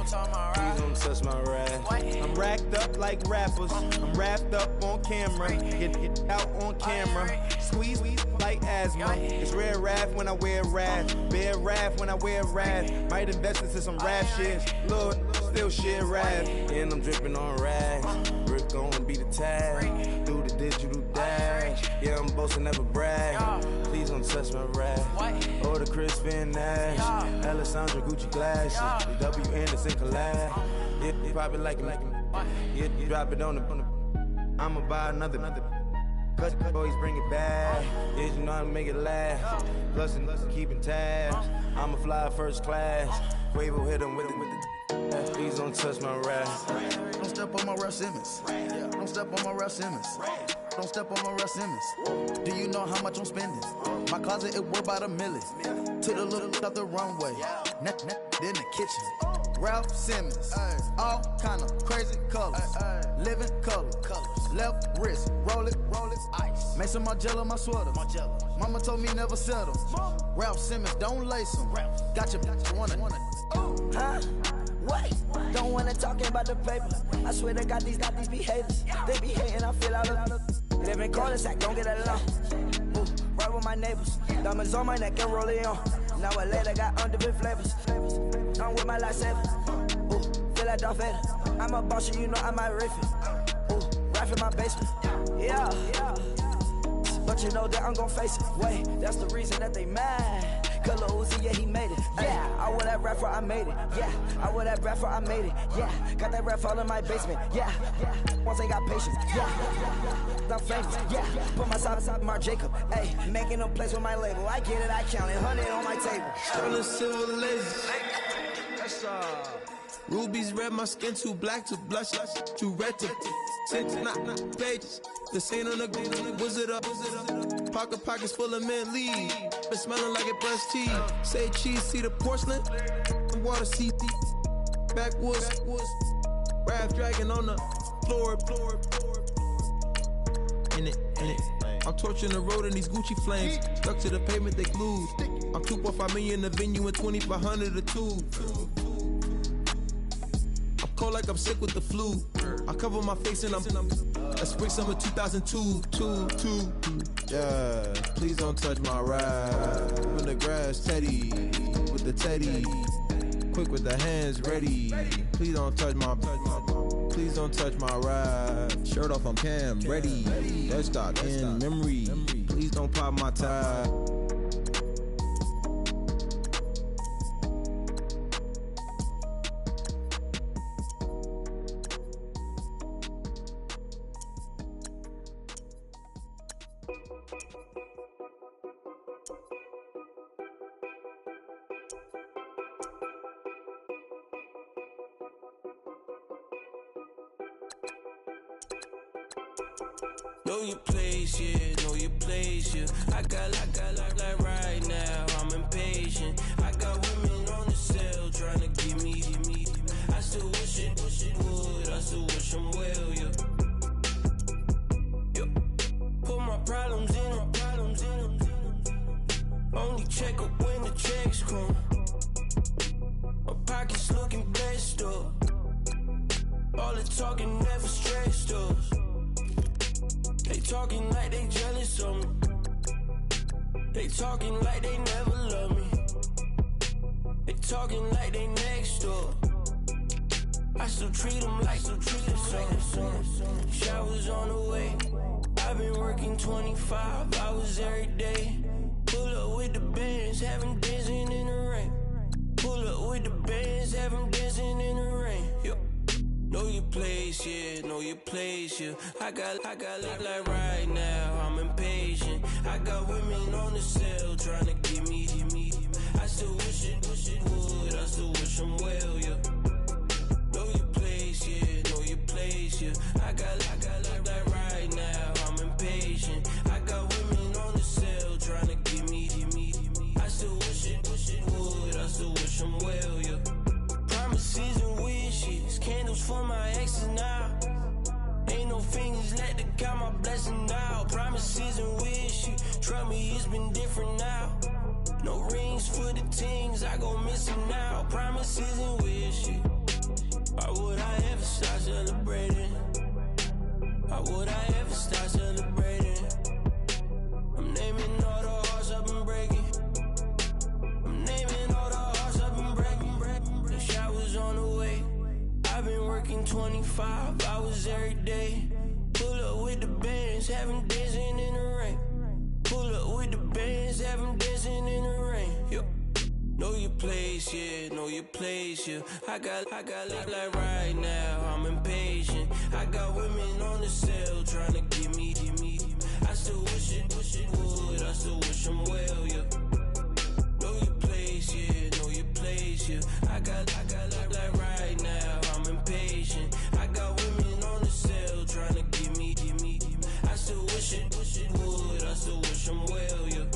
Please don't touch my rap. I'm racked up like rappers. I'm wrapped up on camera. Get out on camera. Squeeze like asthma. It's rare wrath when I wear wrath. Bear wrath when I wear wrath. Might invest into some rap shit. Lord, still shit rap. And I'm dripping on rags. Rick gon' be the tag. Do the digital dash. Yeah, I'm boasting, never brag. Please don't touch my rap. Or the Chris Van Nash. Alessandra Gucci glasses. The W Anderson collab. Yeah, you probably like it. Yeah, you drop it on the. I'ma buy another. Cause always bring it back. Yeah, you know how to make it laugh. Plus and keeping tabs. I'ma fly first class. Quavo hit him with it. Please don't touch my rap. Don't step on my Ralph Simmons. Don't step on my Ralph Simmons. Don't step on my Ralph Simmons. Do you know how much I'm spending? My closet, it worth about $1 million. To the little of the runway. In the kitchen. Ralph Simmons. All kind of crazy colors. Living colors. Left wrist. Roll it. Ice. Mason Margiela, my sweater. Mama told me never settle. Ralph Simmons, don't lace him. Got your wanna. Huh? Wait, don't wanna talk about the paper. I swear to God, these be haters. They be hating, I feel out of. Live in cul-de-sac, don't get along. Ooh, right with my neighbors. Diamonds on my neck and roll it on. Now I later got underbit flavors. I'm with my lifesaver. Ooh, feel like Darth Vader. I'm a boss, you know I might riff it. Ooh, right in my basement. Yeah. But you know that I'm gon' face it. Wait, that's the reason that they mad. Color Uzi, yeah, he made it. Yeah, I wear that rapper, I made it. Yeah, I wear that rapper, I made it. Yeah, got that rap all in my basement. Yeah, once I got patience. Yeah, I'm famous. Yeah, put my side Mark Jacob. Hey, making a place with my label. I get it, I count it. 100 on my table. Sterling silver laser. That's rubies red, my skin too black to blush, too red to six, not pages. This ain't on the wizard up. Pockets full of mint leaves. Been smelling like it brushed teeth. Say cheese, see the porcelain. Water, see backwoods. Raft dragging on the floor. In it. I'm torching the road in these Gucci flames. Stuck to the pavement, they glued. I'm 2.5 million a venue and 2,500 a tube. I'm cold like I'm sick with the flu. I cover my face and I'm spring summer 2002. Yeah, please don't touch my ride. In the grass, Teddy, with the Teddy. Quick with the hands ready. Please don't touch my ride. Shirt off, I'm Cam, ready. Dead stock in memory. Please don't pop my tie. Know your place, yeah. I got like right now, I'm impatient. I got women on the cell trying to give me. I still wish it would, I still wish them well, yeah. check up when the checks come. My pockets looking blessed up. All the talking never stressed us. They talking like they jealous of me. They talking like they never love me. They talking like they next door. I still treat them like some. Showers on the way. I've been working 25 hours every day. Pull up with the bands, have them dancing in the rain. Pull up with the bands, have them dancing in the rain. Yo. Know your place, yeah, know your place, yeah. I got look like right now, I'm impatient. I got women on the cell trying to get me. I still wish it would, I still wish them well, yeah. Know your place, yeah, know your place, yeah. I got look like right now, I'm impatient. I got women on the cell trying to get me. I still wish it would, I still wish them well, yeah. Promises and wishes, candles for my exes now. Ain't no fingers left to count my blessing now. Promises and wishes, trust me, it's been different now. No rings for the things, I gon' miss them now. Promises and wishes, why would I ever start celebrating? Why would I ever start celebrating? I'm naming all the hearts I've been breaking. I'm naming all the hearts I've been breaking. The showers on the way. I've been working 25 hours every day. Pull up with the bands, have them dancing in the rain. Pull up with the bands, have them dancing in the rain. Yo. Know your place, yeah, know your place, yeah. I got look like right now, I'm impatient. I got women on the cell trying to get me. I still wish it would, I still wish them well, yeah. Know your place, yeah, know your place, yeah. I got look like right now, I'm impatient. I got women on the cell trying to get me. I still wish it would, I still wish them well, yeah.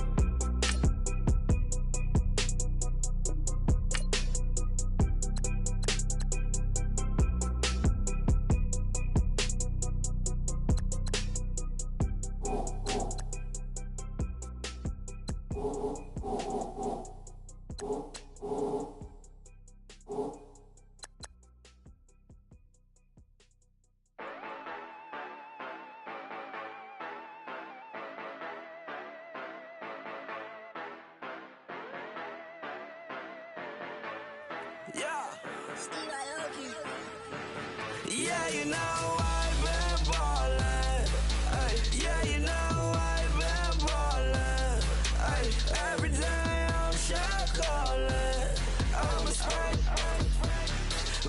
Yeah, you know I've been ballin'. Ay, yeah, you know I've been ballin'. Ay, every day I'm shot callin'. I'm a spray,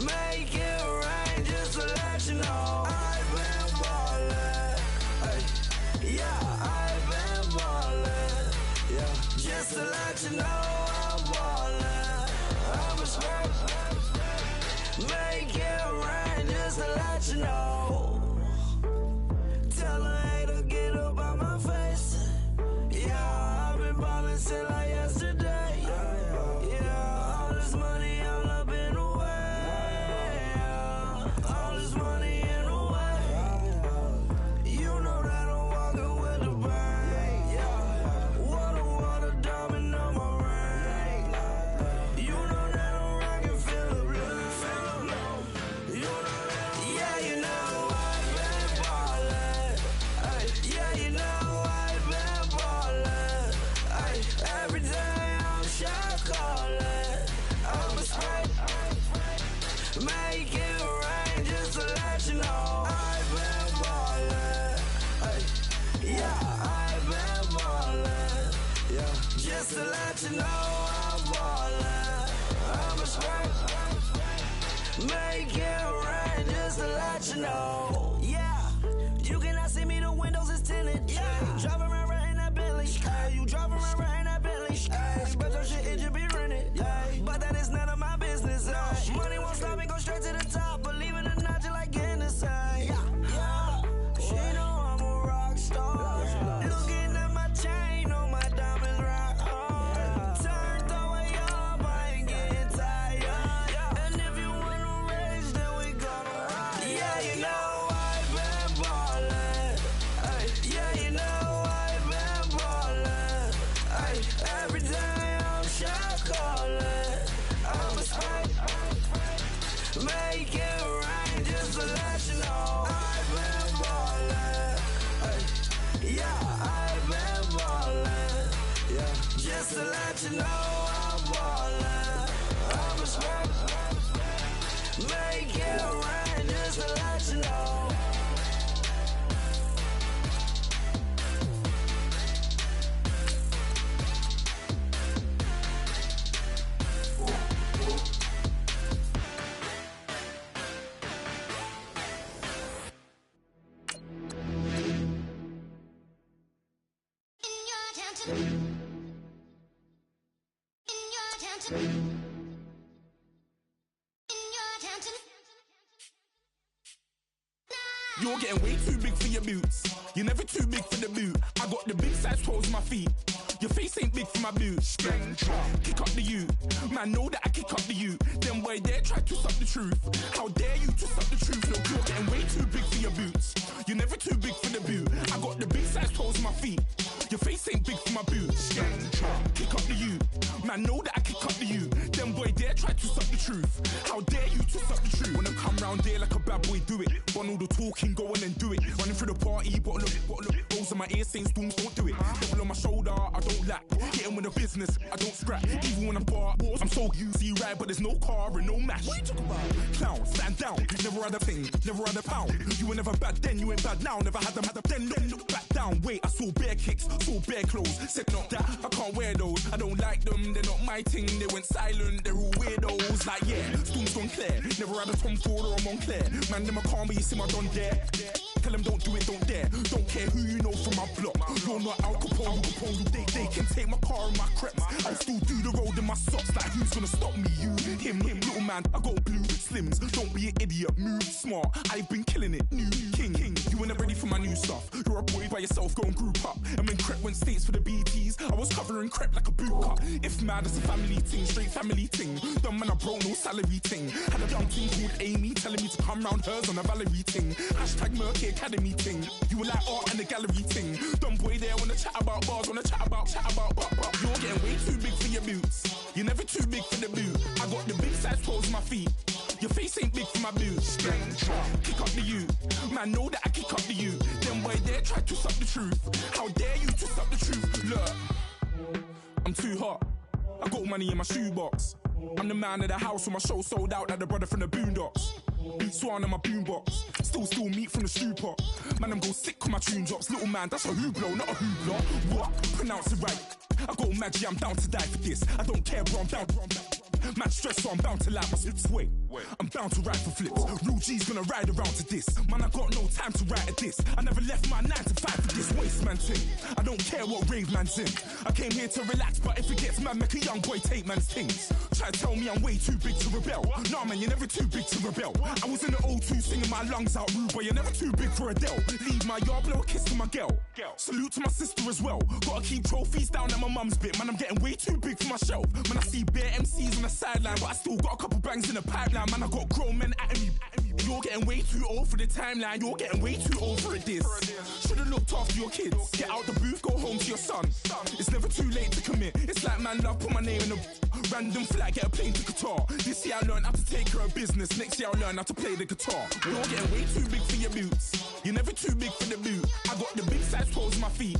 make it rain just to let you know I've been ballin'. Ay, yeah, I've been ballin'. Yeah, just to let you know I'm ballin'. I'm a spray, make it rain just to let you know. Tell her hater get up on my face. Yeah, I've been ballin' since like yesterday. Yeah, all this money all up in the way. All this money in the way. You know that I'm walking with the bank. Water, diamond on my ring. You know that I'm rockin' feel the blue. You know that, yeah, you know I've been ballin'. Ay, yeah, you know I've been ballin'. Ay, every day I'm shot callin'. I'm a spray, make it rain just to let you know I've been ballin'. Ay, yeah, I've been ballin'. Yeah, just to let you know I'm ballin'. I'm a spray, make it rain just to let you know. Yeah, you cannot see me, the windows is tinted. Yeah, drive around right in that Bentley. Ay, you drive around right in that Bentley. Ay, but your shit, it should be rented. Ay, but that is none of my business. Ay, money won't stop me, go straight to the top. Believe it or not, you like getting the same. Yeah, she know I'm a rock star. Looking at my chain, on my diamonds rock hard. Turned the way up, I ain't getting tired. And if you wanna race, then we gonna ride. Yeah, you know I've been ballin'. Ay, yeah, you know I've been ballin'. Ay, every day know I'm ballin'. I'm a scrap. Make it rain just to let you know. You're getting way too big for your boots. You're never too big for the boot. I got the big size toes on my feet. Your face ain't big for my boots. Kick up the you. Man, know that I kick up the you. Then why dare try to stop the truth? How dare you to stop the truth? Look, you're getting way too big for your boots. You're never too big for the boot. I got the big size toes on my feet. Your face ain't big for my boots. Kick up the you. Man, know that I kick up the you. Then boy dare try to stop the truth. How dare you to stop the truth? When I come round there like a bad boy, do it. Want all the talking, go on and do it. Running through the party, bottle up. Rolls in my ear saying storms, don't do it. Devil on my shoulder, I don't lack. Getting with the business, I don't scrap. Even when I'm bar, I'm so easy right, but there's no car and no match. What you talk about? Clown, stand down. Never had a thing, never had a pound. You were never bad then, you ain't bad now. Never had them, then look back down. Wait, I saw bare kicks, saw bare clothes. Said not that, I can't wear those. I don't like them, they're not my thing. They went silent, they're all weirdos. Like yeah, storms gone clear. Never had a Tom Ford or a Montclair. Man, them a calm, but you see my done there. Tell them don't do it, don't dare. Don't care who you know from my block. You're not Al Capone, they can take my car and my creps. I'll still do the road in my socks. Like who's gonna stop me? You, him, little man. I got blue slims. Don't be an idiot, move smart. I've been killing it, new king. You ain't ready for my new stuff. You're a boy by yourself, go and group up. And when Crep went states for the BTs, I was covering Crep like a boot cut. If mad, it's a family thing, straight family thing. Dumb man, I broke no salary thing. Had a young thing called Amy telling me to come round hers on a Valerie thing. Hashtag Murky Academy thing. You were like art and the gallery thing. Dumb boy there wanna chat about bars, wanna chat about. You're getting way too big for your boots. You're never too big for the boot. I got the big size toes on my feet. Your face ain't big for my boots. Kick up the you. Man, know that I kick up the you. Then why dare try to stop the truth? How dare you to stop the truth? Look, I'm too hot. I got money in my shoebox. I'm the man of the house when my show sold out like the brother from the Boondocks. Beat Swan in my boombox. Still meat from the stew pot. Man, I'm go sick on my tune drops. Little man, that's a hooplo, not a hoopla. What? Pronounce it right. I got magic, I'm down to die for this. I don't care, bro, I'm down. Man stressed, so I'm bound to like my slips. Wait, I'm bound to ride for flips. Real G's gonna ride around to this. Man, I got no time to write at this. I never left my 9 to 5 for this waste man thing. I don't care what rave man's in. I came here to relax, but if it gets mad, make a young boy take man's things. Try to tell me I'm way too big to rebel. Nah, man, you're never too big to rebel. I was in the O2 singing my lungs out rude, but you're never too big for Adele. Leave my yard, blow a kiss to my girl. Salute to my sister as well. Gotta keep trophies down at my mum's bit. Man, I'm getting way too big for my shelf. Man, I see bare MCs on the sideline, but I still got a couple bangs in the pipeline. Man, I got grown men at me. You're getting way too old for the timeline. You're getting way too old for a diss. Should've looked after your kids. Get out the booth, go home to your son. It's never too late to commit. It's like man love, put my name in a random flat, get a plane to Qatar. This year I learned how to take care of business. Next year I'll learn how to play the guitar. You're getting way too big for your boots. You're never too big for the boot. I got the big size toes on my feet.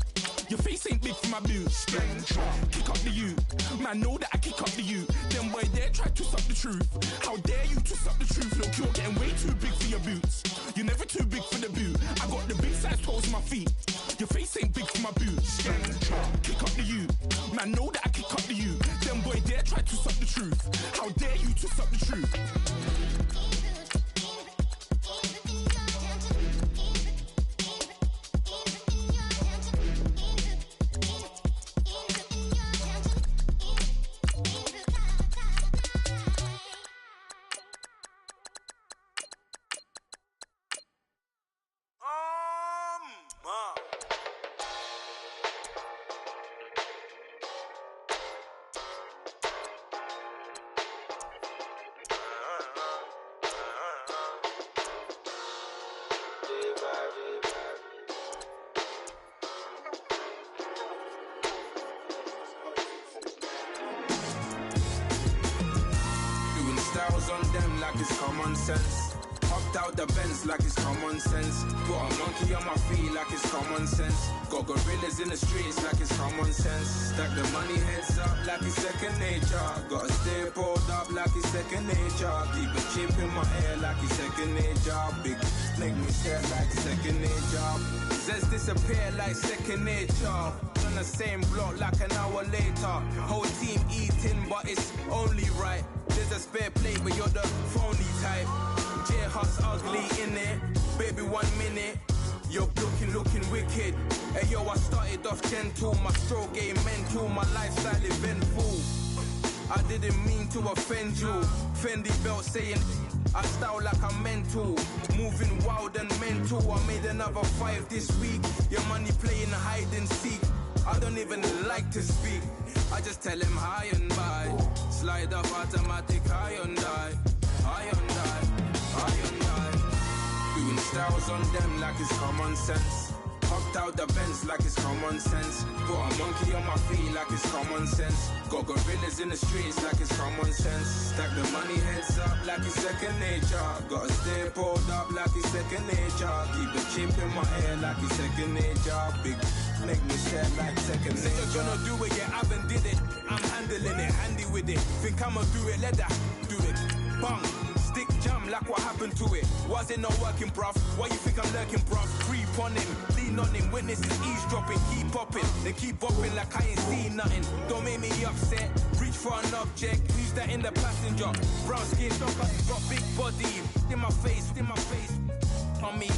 Your face ain't big for my boots. Kick up the you. Man, know that I kick up the you. Then why dare try to stop the truth? How dare you to stop the truth? Look, you're getting way too big for your boots. You're never too big for the boot. I got the big size toes on my feet. Your face ain't big for my boots. Kick up the you. Man, know that I kick up the you. Then boy dare try to stop the truth. How dare you to stop the truth? out the Benz like it's common sense. Got a monkey on my feet like it's common sense. Got gorillas in the streets like it's common sense. Stack the money heads up like it's second nature. Gotta stay pulled up like it's second nature. Keep a chip in my ear like it's second nature. Big make me stare like second nature. Says disappear like second nature. On the same block like an hour later. Whole team eating but it's only right. There's a spare plate but you're the phony type. J-Hut's ugly in it. Baby 1 minute. You're looking wicked. Hey yo, I started off gentle. My stroke game mental. My lifestyle eventful. I didn't mean to offend you. Fendi belt saying I style like I'm mental. Moving wild and mental. I made another 5 this week. Your money playing hide and seek. I don't even like to speak. I just tell him high and by. Slide up automatic high and die. High and die. High and die. Doing styles on them like it's common sense. Hopped out the Benz like it's common sense. Got a monkey on my feet like it's common sense. Got gorillas in the streets like it's common sense. Stack the money heads up like it's second nature. Gotta stay pulled up like it's second nature. Keep the chip in my ear like it's second nature. Big make me stare like second nature. You're gonna do it, yeah, I haven't did it. I'm handling it, handy with it. Think I'ma do it, let that do it. Bang. Stick jam like what happened to it. Was it not working, bruv? Why you think I'm lurking, bruv? Creep on him, lean on him. Witnesses eavesdropping, keep popping. They keep bopping like I ain't seen nothing. Don't make me upset. Reach for an object. Who's that in the passenger? Brown skin, got big body. In my face, on me.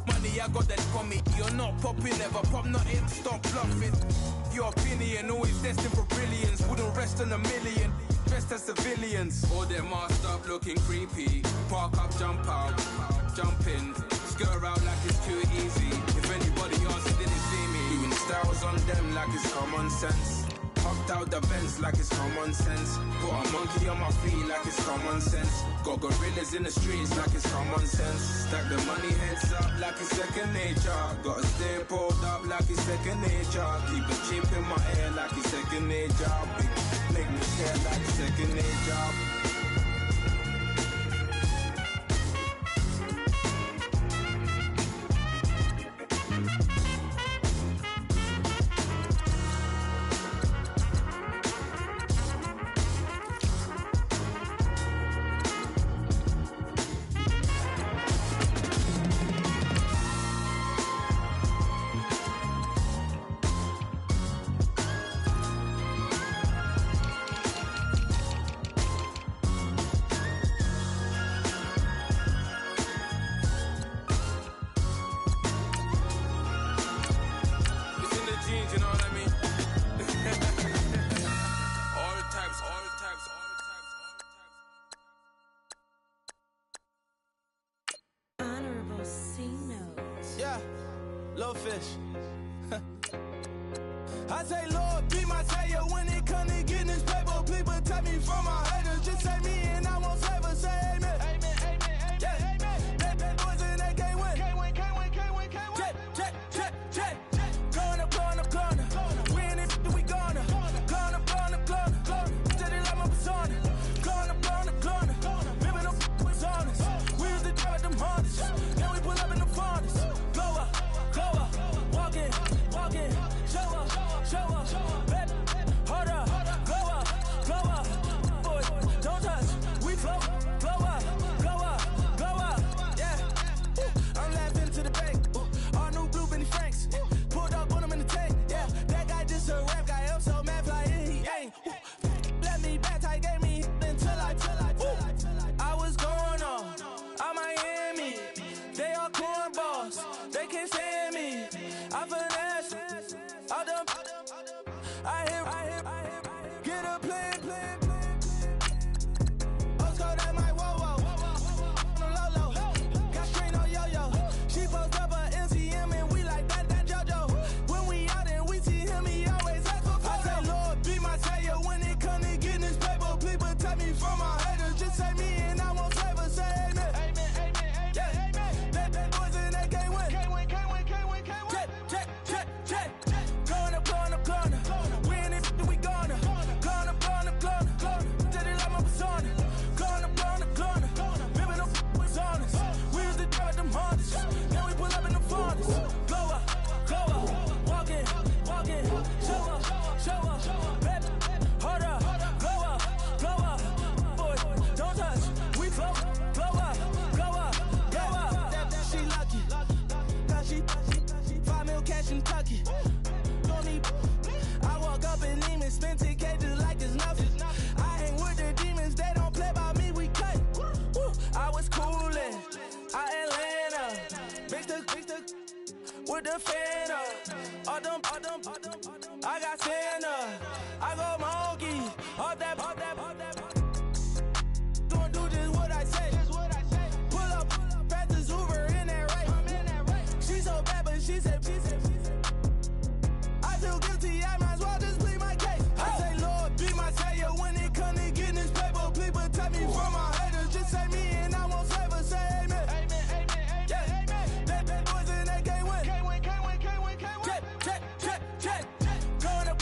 Money, I got that for me. You're not popping, never pop nothing. Stop bluffing. Your opinion always destined for brilliance. Wouldn't rest on a million. Dressed as civilians. All them masked up looking creepy. Park up, jump out, jump in. Skirt out like it's too easy. If anybody else didn't see me. Doing styles on them like it's common sense. Hopped out the Benz like it's common sense. Got a monkey on my feet like it's common sense. Got gorillas in the streets like it's common sense. Stack the money heads up like it's second nature. Gotta stay pulled up like it's second nature. Keep a chip in my ear like it's second nature. Big make me stare like second nature. Fish. I say, Lord, be my savior when it come to getting this paper. People take me from my haters. Just say me and I won't save us. Say amen. Amen, amen, amen, yeah. Amen. That boys and they can't win. Can't win, can't win, can't win, can't win. Check. Gonna. Win it, we gonna. Gonna. Steady like my persona. Gonna. Remember them was honest. We used to drive them Hondas. Now we pull up in the Fondas. Glow up. Walking, show up, baby, hold up, glow up, boy, with the fan up. All them, I got Santa. I go monkey. All that. Don't do just what I say. Pull up, practice Uber in that race. She so bad, but she said. I feel guilty, I might as well just plead my case. I say, Lord, be my savior when it come to getting this paper. Please protect me from my haters. Just say me and I won't save her. Say amen. That boys and they can't win. Check. Going up.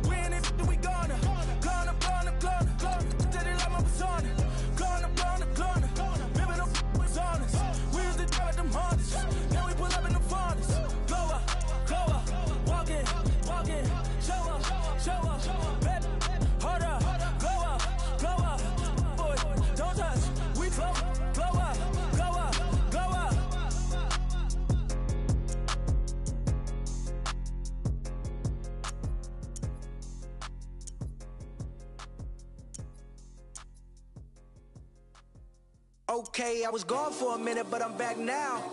We in it, we gonna. Going up. Tell it like my persona. Going up. Living up was honest. We used to drive at them Hondas. Now we pull up in the Fondas. Glow up. Walking. Show up. Baby, hold up. Glow up. Boy, don't touch. We glow up. Okay, I was gone for a minute, but I'm back now.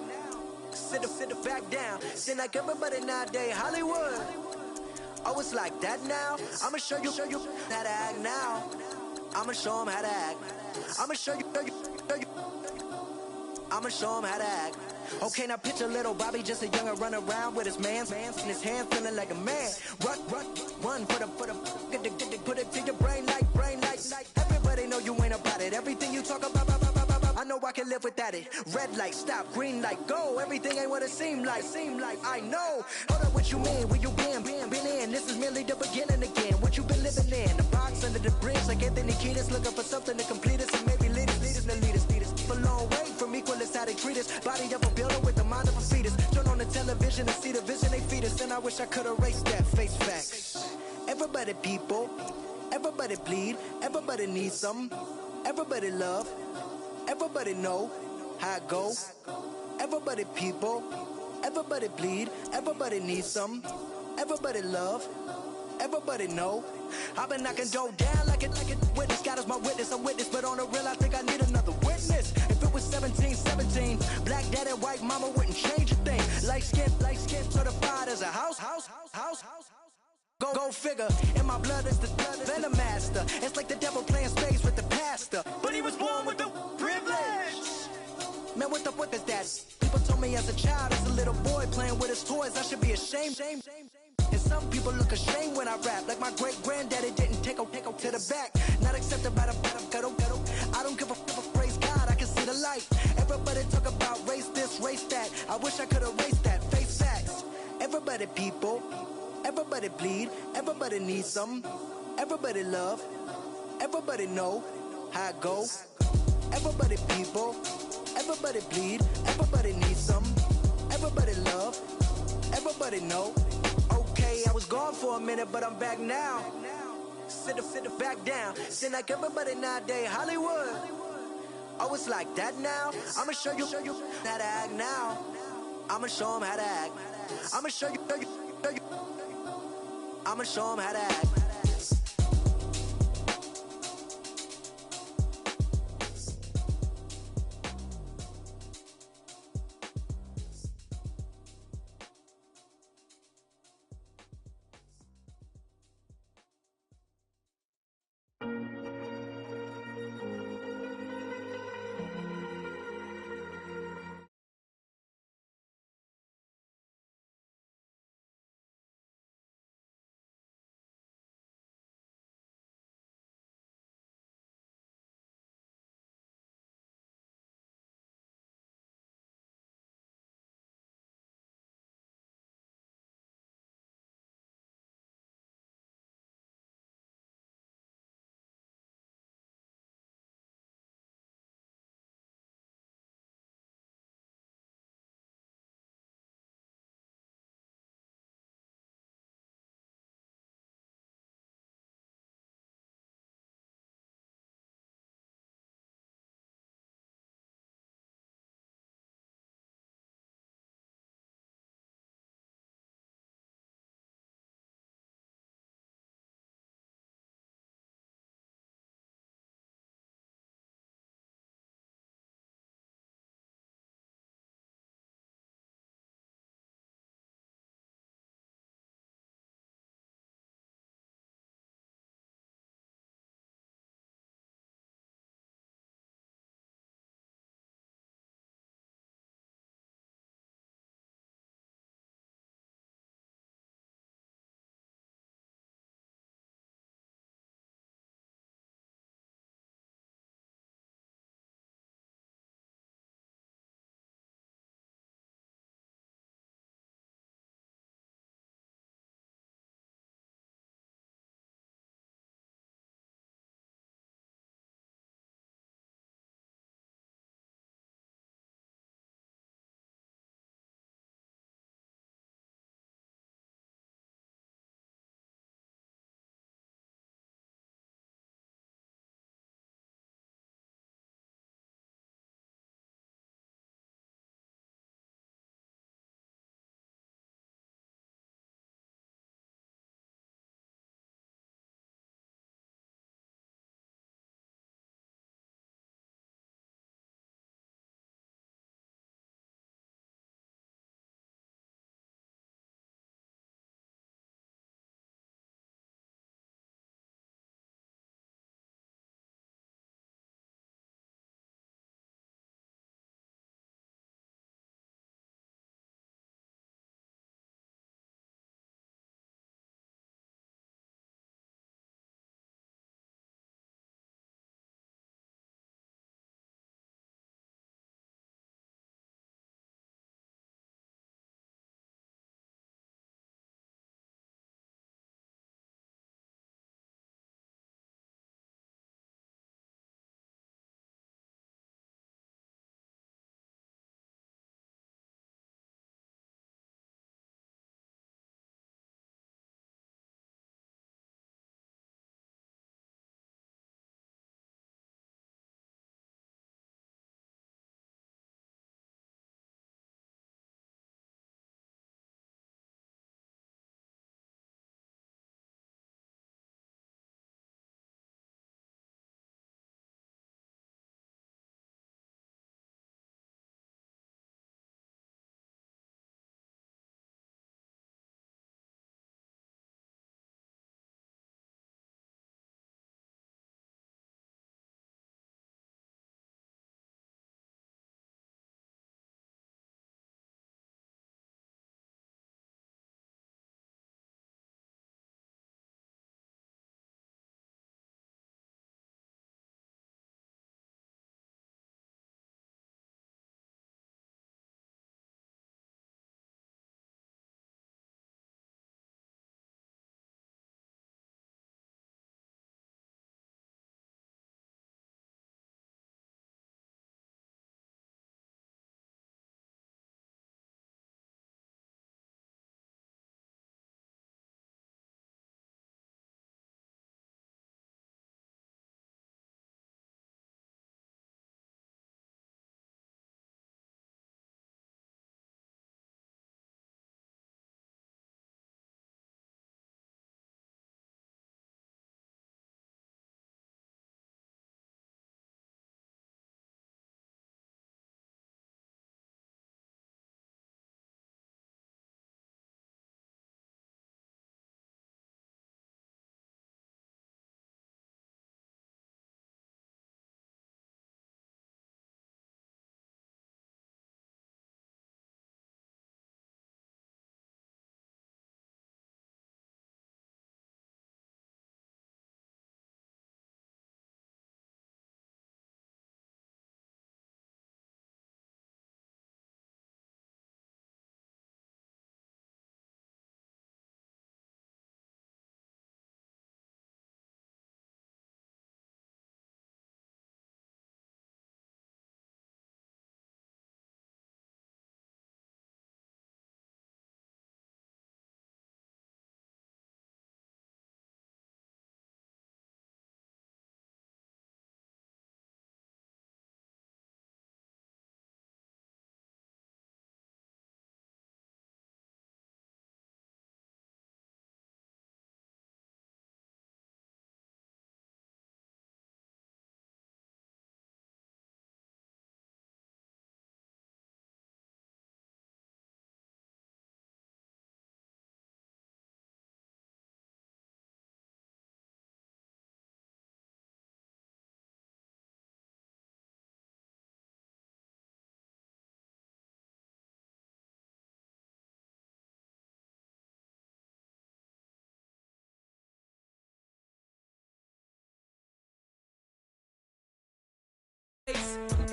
Sit the back down. Seem like everybody nowadays Hollywood. Oh, it's like that now. I'ma show you how to act now. I'ma show 'em how to act. I'ma show you. I'ma show 'em how to act. Okay, now picture little Bobby, just a youngin' run around with his man's in his hand, feeling like a man. Run for the put it to your brain like. Everybody know you ain't about it. Everything you talk about. I know I can live without it. Red light, stop. Green light, go. Everything ain't what it seem like. I know. Hold up, what you mean? Where you been in? This is merely the beginning again. What you been living in? The box under the bridge, like Anthony Kiedis, looking for something to complete us and maybe lead us. For long way from equal is how they treat us. Body of a builder with the mind of a fetus. Turn on the television and see the vision they feed us. And I wish I could erase that face facts. Everybody people, everybody bleed, everybody needs some, everybody love. Everybody know how it go. Everybody people, everybody bleed, everybody needs some, everybody love, everybody know. I've been knocking dough down like it witness. God is my witness, I'm witness, but on the real I think I need another witness. If it was 17, black dad and white mama wouldn't change a thing. Light skin certified as a house. Go figure, in my blood is the venom master. It's like the devil playing space with the pastor. But he was born with the privilege. Man, what the fuck is that? People told me as a child, as a little boy playing with his toys, I should be ashamed. And some people look ashamed when I rap, like my great granddaddy didn't take to the back. Not accepted by the ghetto. I don't give a praise God, I can see the light. Everybody talk about race this, race that. I wish I could erase that. Face facts. Everybody people. Everybody bleed, everybody needs some, everybody love, everybody know how it go. Everybody people, everybody bleed, everybody needs some, everybody love, everybody know. Okay, I was gone for a minute, but I'm back now. Sit the back down. Seem like everybody nowadays Hollywood. Oh, it's like that now. I'ma show you how to act now. I'ma show 'em how to act. I'ma show you. I'ma show 'em how to act.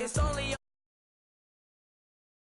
It's only